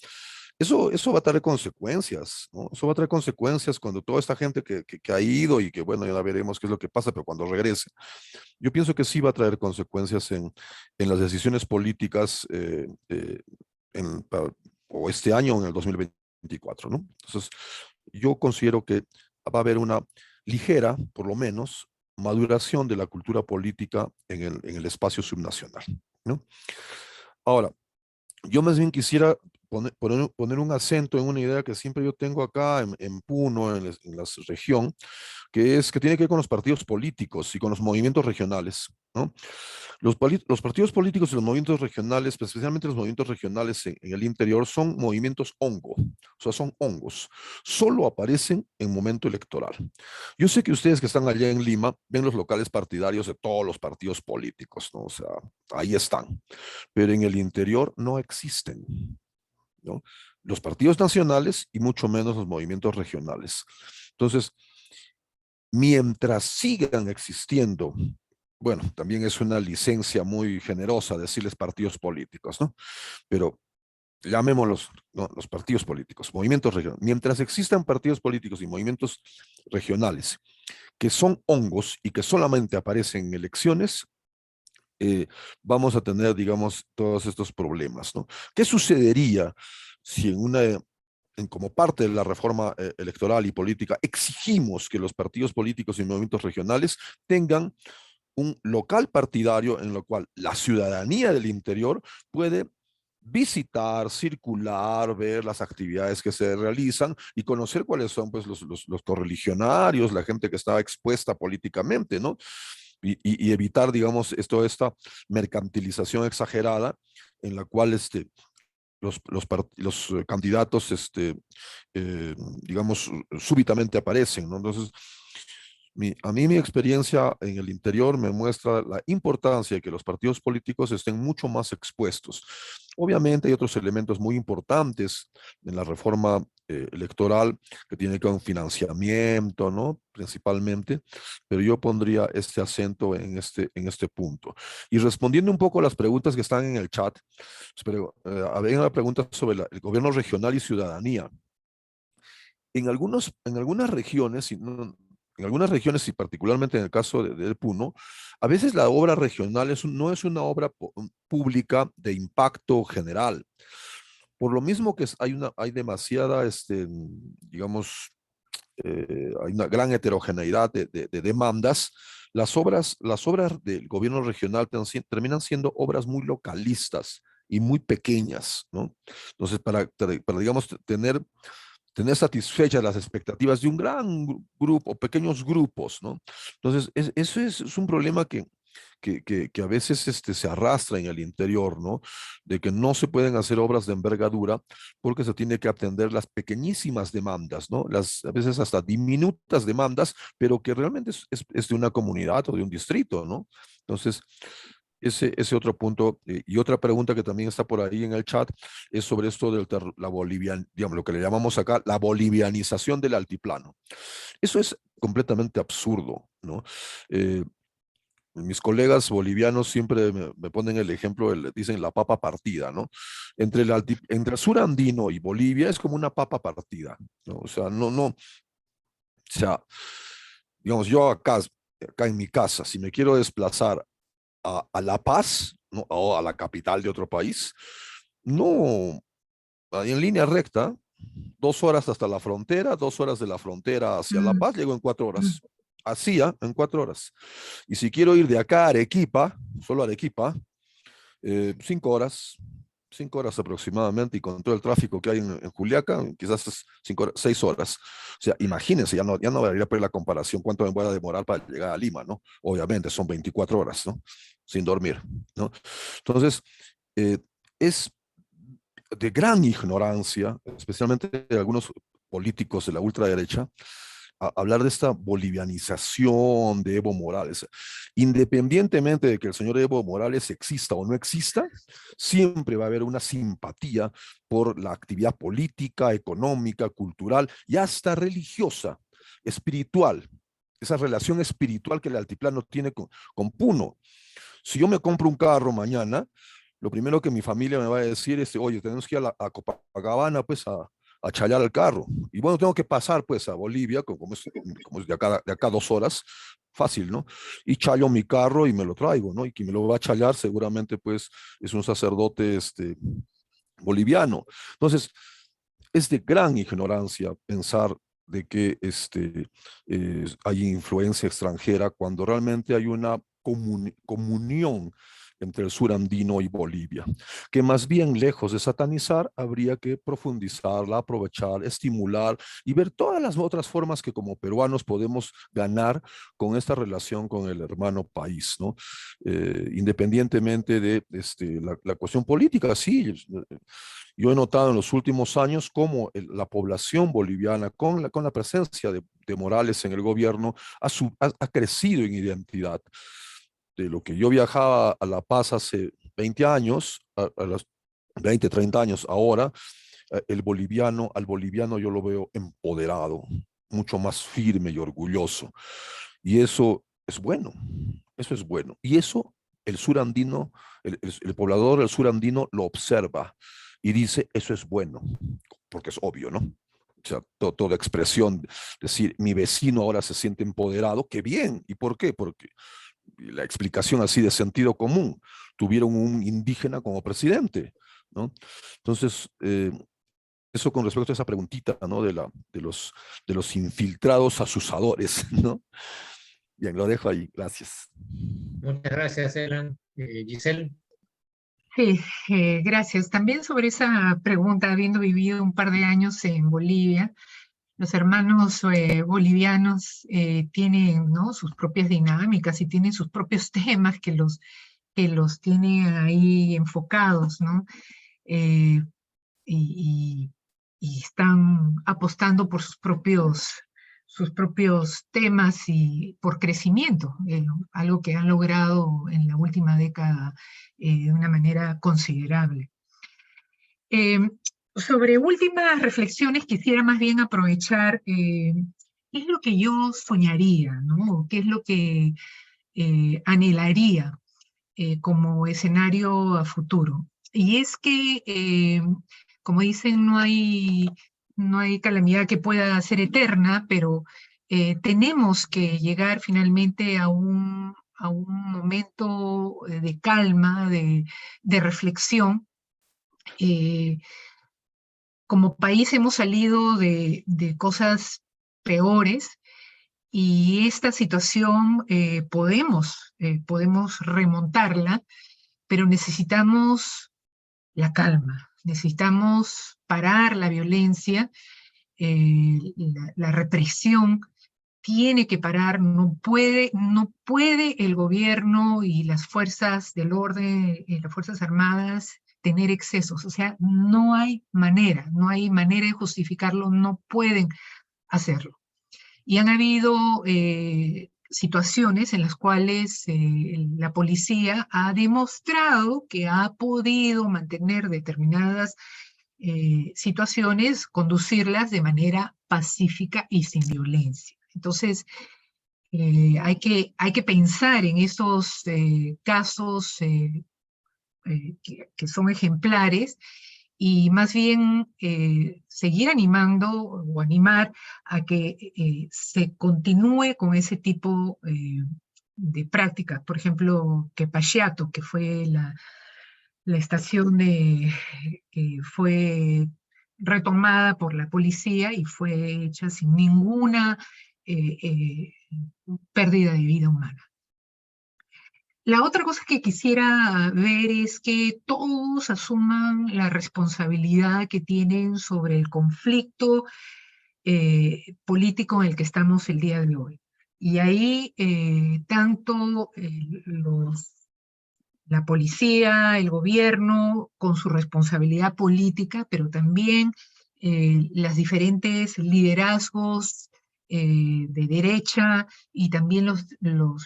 Eso va a traer consecuencias, ¿no? Eso va a traer consecuencias cuando toda esta gente que ha ido y que, bueno, ya veremos qué es lo que pasa, pero cuando regrese. Yo pienso que sí va a traer consecuencias en las decisiones políticas o este año, en el 2024, ¿no? Entonces, yo considero que va a haber una ligera, por lo menos, maduración de la cultura política en el espacio subnacional, ¿no? Ahora, yo más bien quisiera poner un acento en una idea que siempre yo tengo acá en Puno, en la región, que tiene que ver con los partidos políticos y con los movimientos regionales, ¿no? Los partidos políticos y los movimientos regionales, especialmente los movimientos regionales en el interior, son movimientos hongo, o sea, son hongos. Solo aparecen en momento electoral. Yo sé que ustedes que están allá en Lima ven los locales partidarios de todos los partidos políticos, ¿no? O sea, ahí están. Pero en el interior no existen, ¿no? Los partidos nacionales y mucho menos los movimientos regionales. Entonces, mientras sigan existiendo, bueno, también es una licencia muy generosa decirles partidos políticos, ¿no? Pero llamémoslos, ¿no? Los partidos políticos, movimientos regionales. Mientras existan partidos políticos y movimientos regionales que son hongos y que solamente aparecen en elecciones, vamos a tener, digamos, todos estos problemas, ¿no? ¿Qué sucedería si como parte de la reforma electoral y política exigimos que los partidos políticos y movimientos regionales tengan un local partidario en lo cual la ciudadanía del interior puede visitar, circular, ver las actividades que se realizan y conocer cuáles son, pues, los correligionarios, la gente que está expuesta políticamente, ¿no? y evitar, digamos, esta mercantilización exagerada en la cual los candidatos, digamos, súbitamente aparecen, ¿no? Entonces, a mí mi experiencia en el interior me muestra la importancia de que los partidos políticos estén mucho más expuestos. Obviamente hay otros elementos muy importantes en la reforma electoral que tiene que ver con financiamiento, ¿no? Principalmente, pero yo pondría este acento en este punto. Y respondiendo un poco a las preguntas que están en el chat, había una pregunta sobre el gobierno regional y ciudadanía. En algunas regiones, en algunas regiones y particularmente en el caso del Puno, a veces la obra regional no es una obra pública de impacto general. Por lo mismo que hay demasiada, digamos, hay una gran heterogeneidad de demandas, las obras del gobierno regional terminan siendo obras muy localistas y muy pequeñas, ¿no? Entonces, para digamos, tener satisfechas las expectativas de un gran grupo, pequeños grupos, ¿no? Entonces, eso es un problema que a veces se arrastra en el interior, ¿no? De que no se pueden hacer obras de envergadura porque se tiene que atender las pequeñísimas demandas, ¿no? A veces hasta diminutas demandas, pero que realmente es de una comunidad o de un distrito, ¿no? Entonces, ese otro punto, y otra pregunta que también está por ahí en el chat, es sobre esto de digamos, lo que le llamamos acá, la bolivianización del altiplano. Eso es completamente absurdo, ¿no? Mis colegas bolivianos siempre me ponen el ejemplo, dicen la papa partida, ¿no? Entre el sur andino y Bolivia es como una papa partida, ¿no? O sea, o sea, digamos, yo acá en mi casa, si me quiero desplazar a La Paz, ¿no? O a la capital de otro país, no, en línea recta, 2 horas hasta la frontera, 2 horas de la frontera hacia La Paz, llego en 4 horas. Así, en 4 horas. Y si quiero ir de acá a Arequipa, solo a Arequipa, 5 horas, 5 horas aproximadamente, y con todo el tráfico que hay en Juliaca, quizás es 6 horas. O sea, imagínense, ya no valdría por la comparación cuánto me voy a demorar para llegar a Lima, ¿no? Obviamente son 24 horas, ¿no? Sin dormir, ¿no? Entonces, es de gran ignorancia, especialmente de algunos políticos de la ultraderecha, hablar de esta bolivianización de Evo Morales. Independientemente de que el señor Evo Morales exista o no exista, siempre va a haber una simpatía por la actividad política, económica, cultural y hasta religiosa, espiritual, esa relación espiritual que el altiplano tiene con Puno. Si yo me compro un carro mañana, lo primero que mi familia me va a decir es, oye, tenemos que ir a Copacabana, pues, a chayar el carro. Y bueno, tengo que pasar, pues, a Bolivia, como es de acá 2 horas, fácil, ¿no? Y chayo mi carro y me lo traigo, ¿no? Y quien me lo va a chayar seguramente, pues, es un sacerdote, boliviano. Entonces, es de gran ignorancia pensar de que hay influencia extranjera cuando realmente hay una comunión entre el sur andino y Bolivia, que más bien lejos de satanizar, habría que profundizarla, aprovechar, estimular y ver todas las otras formas que como peruanos podemos ganar con esta relación con el hermano país, ¿no? Independientemente de la cuestión política, sí. Yo he notado en los últimos años cómo la población boliviana, con la presencia de Morales en el gobierno, ha crecido en identidad. De lo que yo viajaba a La Paz hace 20 años, a los 20, 30 años ahora, al boliviano yo lo veo empoderado, mucho más firme y orgulloso. Y eso es bueno, eso es bueno. Y eso el surandino, el poblador del surandino lo observa y dice, eso es bueno, porque es obvio, ¿no? O sea, toda expresión, decir, mi vecino ahora se siente empoderado, qué bien. ¿Y por qué? Porque la explicación así de sentido común, tuvieron un indígena como presidente, ¿no? Entonces, eso con respecto a esa preguntita, ¿no? De los infiltrados asusadores, ¿no? Bien, lo dejo ahí, gracias. Muchas gracias, Elan. Giselle. Sí, gracias. También sobre esa pregunta, habiendo vivido un par de años en Bolivia, los hermanos bolivianos tienen, ¿no?, sus propias dinámicas y tienen sus propios temas que los tienen ahí enfocados, ¿no? Y, y están apostando por sus propios temas y por crecimiento, algo que han logrado en la última década de una manera considerable. Sobre últimas reflexiones quisiera más bien aprovechar qué es lo que yo soñaría, ¿no? ¿Qué es lo que anhelaría como escenario a futuro? Y es que, como dicen, no hay calamidad que pueda ser eterna, pero tenemos que llegar finalmente a un momento de calma, de reflexión. Como país hemos salido de cosas peores y esta situación podemos remontarla, pero necesitamos la calma, necesitamos parar la violencia, la represión tiene que parar, no puede el gobierno y las fuerzas del orden, las Fuerzas Armadas tener excesos, o sea, no hay manera de justificarlo, no pueden hacerlo. Y han habido situaciones en las cuales la policía ha demostrado que ha podido mantener determinadas situaciones, conducirlas de manera pacífica y sin violencia. Entonces, hay que pensar en esos casos que son ejemplares y más bien seguir animando o animar a que se continúe con ese tipo de prácticas. Por ejemplo, Quepachiato, que fue la estación que fue retomada por la policía y fue hecha sin ninguna pérdida de vida humana. La otra cosa que quisiera ver es que todos asuman la responsabilidad que tienen sobre el conflicto político en el que estamos el día de hoy. Y ahí tanto la policía, el gobierno, con su responsabilidad política, pero también los diferentes liderazgos de derecha y también los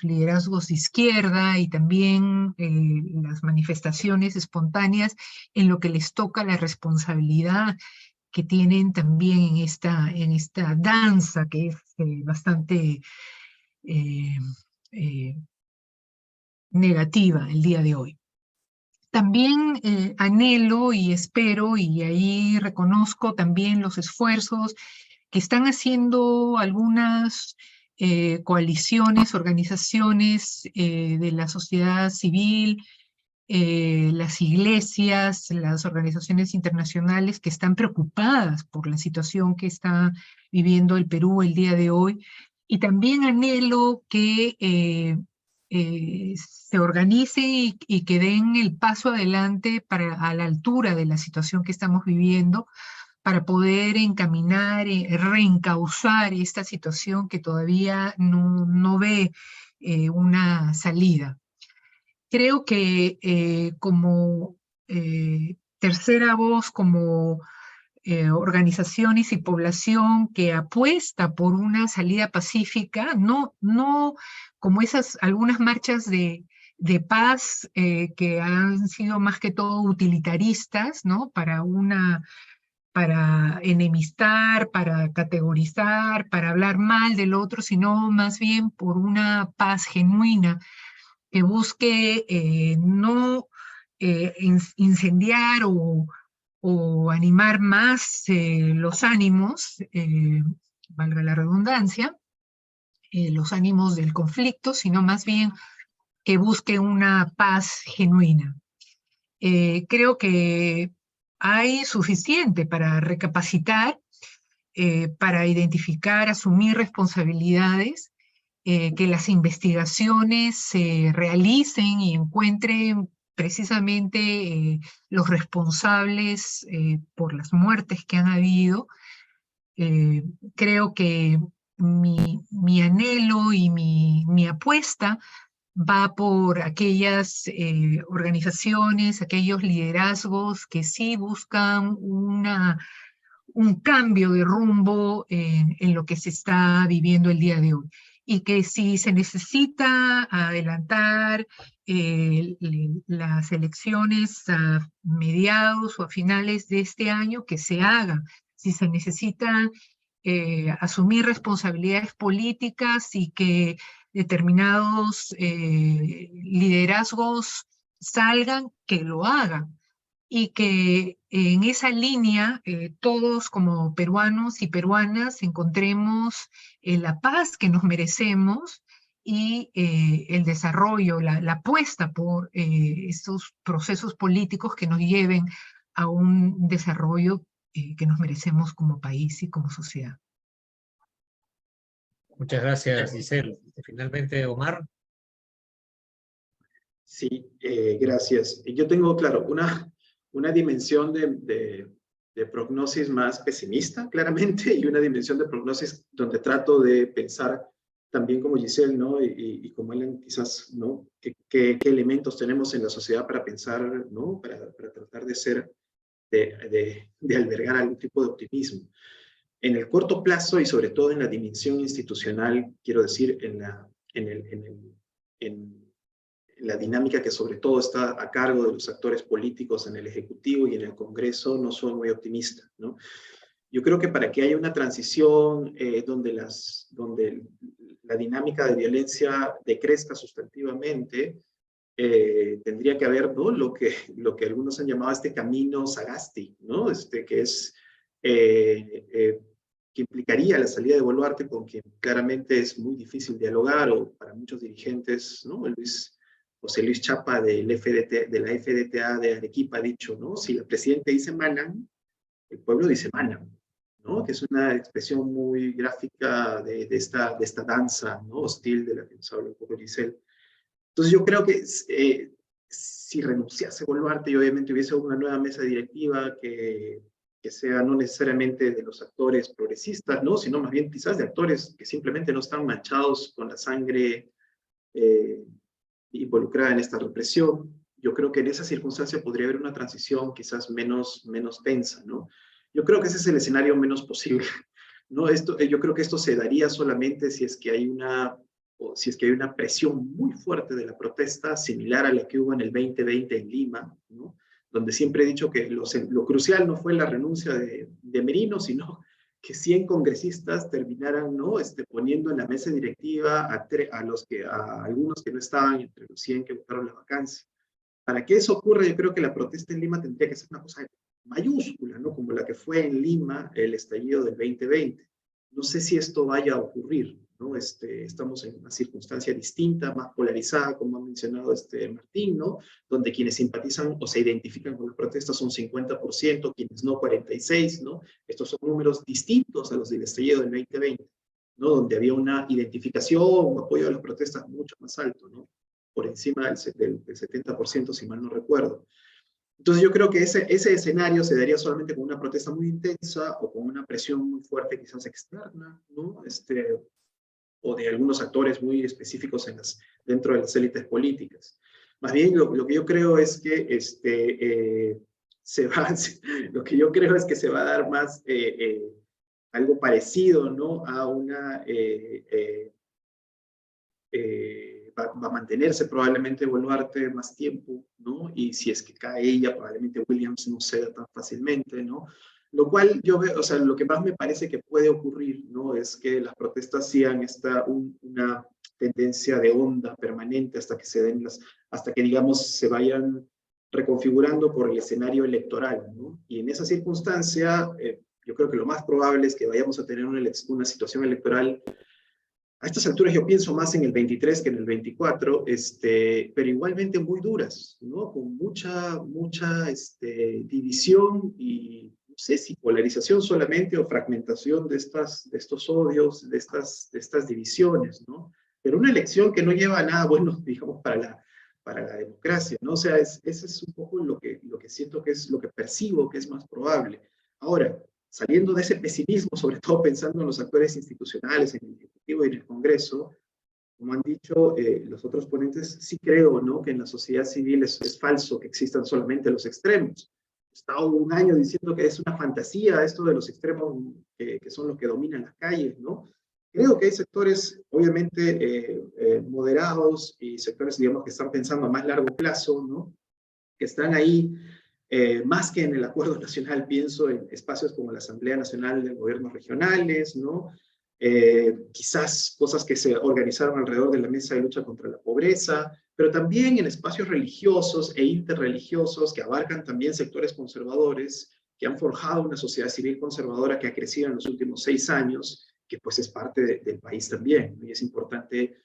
liderazgos de izquierda y también las manifestaciones espontáneas en lo que les toca la responsabilidad que tienen también en esta danza que es bastante negativa el día de hoy. También anhelo y espero, y ahí reconozco también los esfuerzos que están haciendo algunas coaliciones, organizaciones de la sociedad civil, las iglesias, las organizaciones internacionales que están preocupadas por la situación que está viviendo el Perú el día de hoy. Y también anhelo que se organicen y que den el paso adelante a la altura de la situación que estamos viviendo para poder encaminar, reencauzar esta situación que todavía no ve una salida. Creo que como tercera voz, como organizaciones y población que apuesta por una salida pacífica, no como algunas marchas de paz que han sido más que todo utilitaristas, ¿no? Para enemistar, para categorizar, para hablar mal del otro, sino más bien por una paz genuina que busque no incendiar o animar más los ánimos, valga la redundancia, los ánimos del conflicto, sino más bien que busque una paz genuina. Creo que hay suficiente para recapacitar, para identificar, asumir responsabilidades, que las investigaciones se realicen y encuentren precisamente los responsables por las muertes que han habido, Creo que mi anhelo y mi apuesta va por aquellas organizaciones, aquellos liderazgos que sí buscan un cambio de rumbo en lo que se está viviendo el día de hoy. Y que si se necesita adelantar las elecciones a mediados o a finales de este año, que se haga. Si se necesita asumir responsabilidades políticas y que determinados liderazgos salgan, que lo hagan. Y que en esa línea todos como peruanos y peruanas encontremos la paz que nos merecemos y el desarrollo, la apuesta por estos procesos políticos que nos lleven a un desarrollo que nos merecemos como país y como sociedad. Muchas gracias, Giselle. Finalmente, Omar. Sí, gracias. Yo tengo, claro, una dimensión de prognosis más pesimista, claramente, y una dimensión de prognosis donde trato de pensar también como Giselle, ¿no? Y como Ellen, quizás, ¿no? ¿Qué elementos tenemos en la sociedad para pensar, ¿no? Para tratar de albergar algún tipo de optimismo. En el corto plazo y sobre todo en la dimensión institucional, quiero decir, en la dinámica que sobre todo está a cargo de los actores políticos en el Ejecutivo y en el Congreso, no soy muy optimista, ¿no? Yo creo que para que haya una transición donde la dinámica de violencia decrezca sustantivamente, tendría que haber, ¿no? lo que algunos han llamado este camino Sagasti, ¿no? Que es que implicaría la salida de Boluarte, con quien claramente es muy difícil dialogar, o para muchos dirigentes, ¿no? José Luis Chapa de la FDTA de Arequipa ha dicho, ¿no? Si la presidenta dice manan, el pueblo dice manan, ¿no? Que es una expresión muy gráfica de esta danza, ¿no? Hostil de la que nos habla un poco Giselle. Entonces yo creo que si renunciase Boluarte y obviamente hubiese una nueva mesa directiva que sea no necesariamente de los actores progresistas, ¿no? Sino más bien quizás de actores que simplemente no están manchados con la sangre involucrada en esta represión. Yo creo que en esa circunstancia podría haber una transición quizás menos tensa, ¿no? Yo creo que ese es el escenario menos posible, ¿no? Yo creo que esto se daría solamente si es que hay una presión muy fuerte de la protesta, similar a la que hubo en el 2020 en Lima, ¿no? Donde siempre he dicho que lo crucial no fue la renuncia de Merino, sino que 100 congresistas terminaran, ¿no? Poniendo en la mesa directiva a algunos que no estaban entre los 100 que votaron la vacancia. Para que eso ocurra, yo creo que la protesta en Lima tendría que ser una cosa mayúscula, ¿no? Como la que fue en Lima el estallido del 2020. No sé si esto vaya a ocurrir, ¿no? Estamos en una circunstancia distinta, más polarizada, como ha mencionado Martín, ¿no? Donde quienes simpatizan o se identifican con la protesta son 50%, quienes no 46%, ¿no? Estos son números distintos a los del estallido del 2020, ¿no? Donde había una identificación o apoyo a las protestas mucho más alto, ¿no? Por encima del 70%, si mal no recuerdo. Entonces yo creo que ese escenario se daría solamente con una protesta muy intensa o con una presión muy fuerte quizás externa, ¿no? O de algunos actores muy específicos dentro de las élites políticas. Más bien lo que yo creo es que lo que yo creo es que se va a dar más algo parecido, ¿no? A una va a mantenerse probablemente Boluarte más tiempo, ¿no? Y si es que cae ella, probablemente Williams no ceda tan fácilmente, ¿no? Lo cual yo veo, o sea, lo que más me parece que puede ocurrir, ¿no? Es que las protestas sigan una tendencia de onda permanente hasta que digamos se vayan reconfigurando por el escenario electoral, ¿no? Y en esa circunstancia, yo creo que lo más probable es que vayamos a tener una situación electoral. A estas alturas yo pienso más en el 23 que en el 24, pero igualmente muy duras, ¿no? Con mucha división y no sé si polarización solamente o fragmentación de estos odios, de estas divisiones, ¿no? Pero una elección que no lleva a nada bueno, digamos, para la democracia, ¿no? O sea, ese es un poco lo que siento que es lo que percibo que es más probable. Ahora, saliendo de ese pesimismo, sobre todo pensando en los actores institucionales, en el Ejecutivo y en el Congreso, como han dicho los otros ponentes, sí creo, ¿no?, que en la sociedad civil es falso que existan solamente los extremos. He estado un año diciendo que es una fantasía esto de los extremos que son los que dominan las calles, ¿no? Creo que hay sectores, obviamente, moderados y sectores, digamos, que están pensando a más largo plazo, ¿no?, que están ahí, más que en el Acuerdo Nacional, pienso en espacios como la Asamblea Nacional de Gobiernos Regionales, ¿no? Quizás cosas que se organizaron alrededor de la Mesa de Lucha contra la Pobreza, pero también en espacios religiosos e interreligiosos que abarcan también sectores conservadores, que han forjado una sociedad civil conservadora que ha crecido en los últimos 6 años, que pues es parte del país también, y es importante,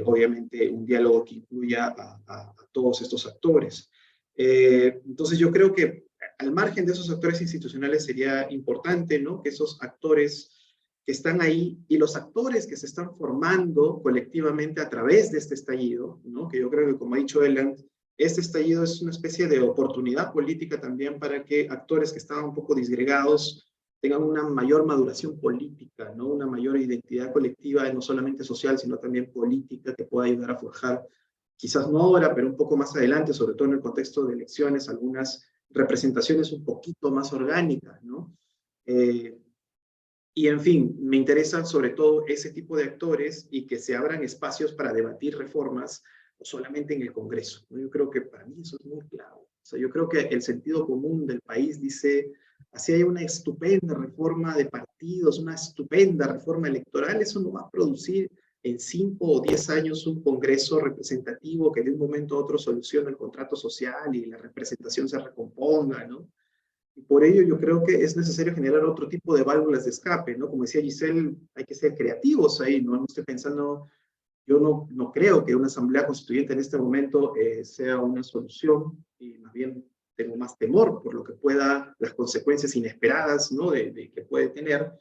obviamente, un diálogo que incluya a todos estos actores. Entonces yo creo que al margen de esos actores institucionales sería importante, ¿no?, que esos actores que están ahí y los actores que se están formando colectivamente a través de este estallido, ¿no?, que yo creo que, como ha dicho Elan, este estallido es una especie de oportunidad política también para que actores que estaban un poco disgregados tengan una mayor maduración política, ¿no?, una mayor identidad colectiva, no solamente social, sino también política, que pueda ayudar a forjar, quizás no ahora, pero un poco más adelante, sobre todo en el contexto de elecciones, algunas representaciones un poquito más orgánicas, ¿no? Y en fin, me interesan sobre todo ese tipo de actores y que se abran espacios para debatir reformas, no solamente en el Congreso, ¿no? Yo creo que para mí eso es muy clave. O sea, yo creo que el sentido común del país dice, así hay una estupenda reforma de partidos, una estupenda reforma electoral, eso no va a producir en 5 o 10 años un Congreso representativo que de un momento a otro solucione el contrato social y la representación se recomponga, ¿no? Y por ello yo creo que es necesario generar otro tipo de válvulas de escape, ¿no? Como decía Giselle, hay que ser creativos ahí, ¿no? No estoy pensando, yo no creo que una asamblea constituyente en este momento sea una solución, y más bien tengo más temor por lo que pueda, las consecuencias inesperadas, ¿no?, de que puede tener,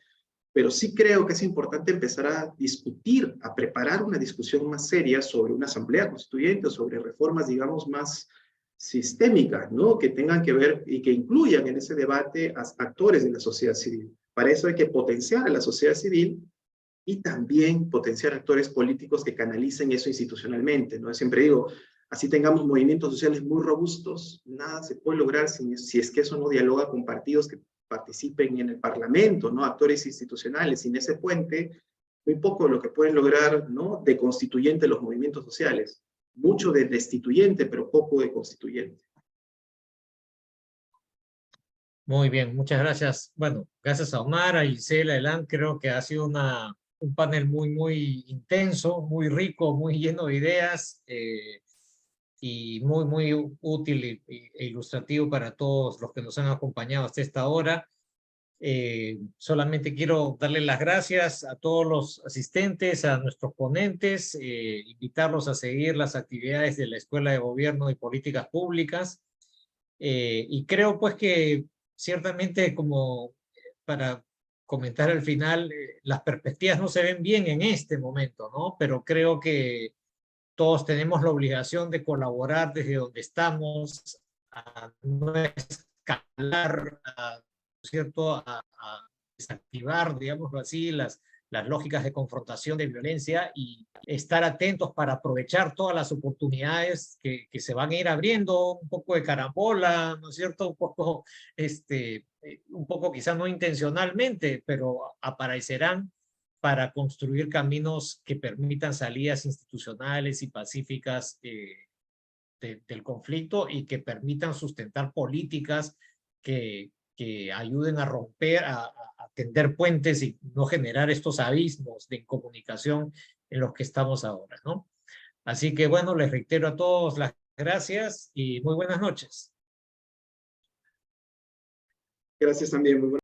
pero sí creo que es importante empezar a discutir, a preparar una discusión más seria sobre una asamblea constituyente, sobre reformas, digamos, más sistémicas, ¿no?, que tengan que ver y que incluyan en ese debate a actores de la sociedad civil. Para eso hay que potenciar a la sociedad civil y también potenciar actores políticos que canalicen eso institucionalmente, ¿no? Siempre digo, así tengamos movimientos sociales muy robustos, nada se puede lograr si es que eso no dialoga con partidos que participen en el Parlamento, ¿no?, actores institucionales. Sin ese puente, muy poco lo que pueden lograr, ¿no?, de constituyente los movimientos sociales. Mucho de destituyente, pero poco de constituyente. Muy bien, muchas gracias. Bueno, gracias a Omar, a Gisela, a Elan. Creo que ha sido un panel muy intenso, muy rico, muy lleno de ideas y muy útil e ilustrativo para todos los que nos han acompañado hasta esta hora. Solamente quiero darle las gracias a todos los asistentes, a nuestros ponentes, invitarlos a seguir las actividades de la Escuela de Gobierno y Políticas Públicas. Y creo pues que ciertamente, como para comentar al final, las perspectivas no se ven bien en este momento, ¿no? Pero creo que todos tenemos la obligación de colaborar desde donde estamos, a no escalar, ¿cierto?, a desactivar, digámoslo así, las lógicas de confrontación, de violencia, y estar atentos para aprovechar todas las oportunidades que se van a ir abriendo, un poco de carambola, ¿no es cierto?, un poco quizás no intencionalmente, pero aparecerán para construir caminos que permitan salidas institucionales y pacíficas del conflicto, y que permitan sustentar políticas que ayuden a romper, a tender puentes y no generar estos abismos de incomunicación en los que estamos ahora, ¿no? Así que bueno, les reitero a todos las gracias y muy buenas noches. Gracias también, muy buenas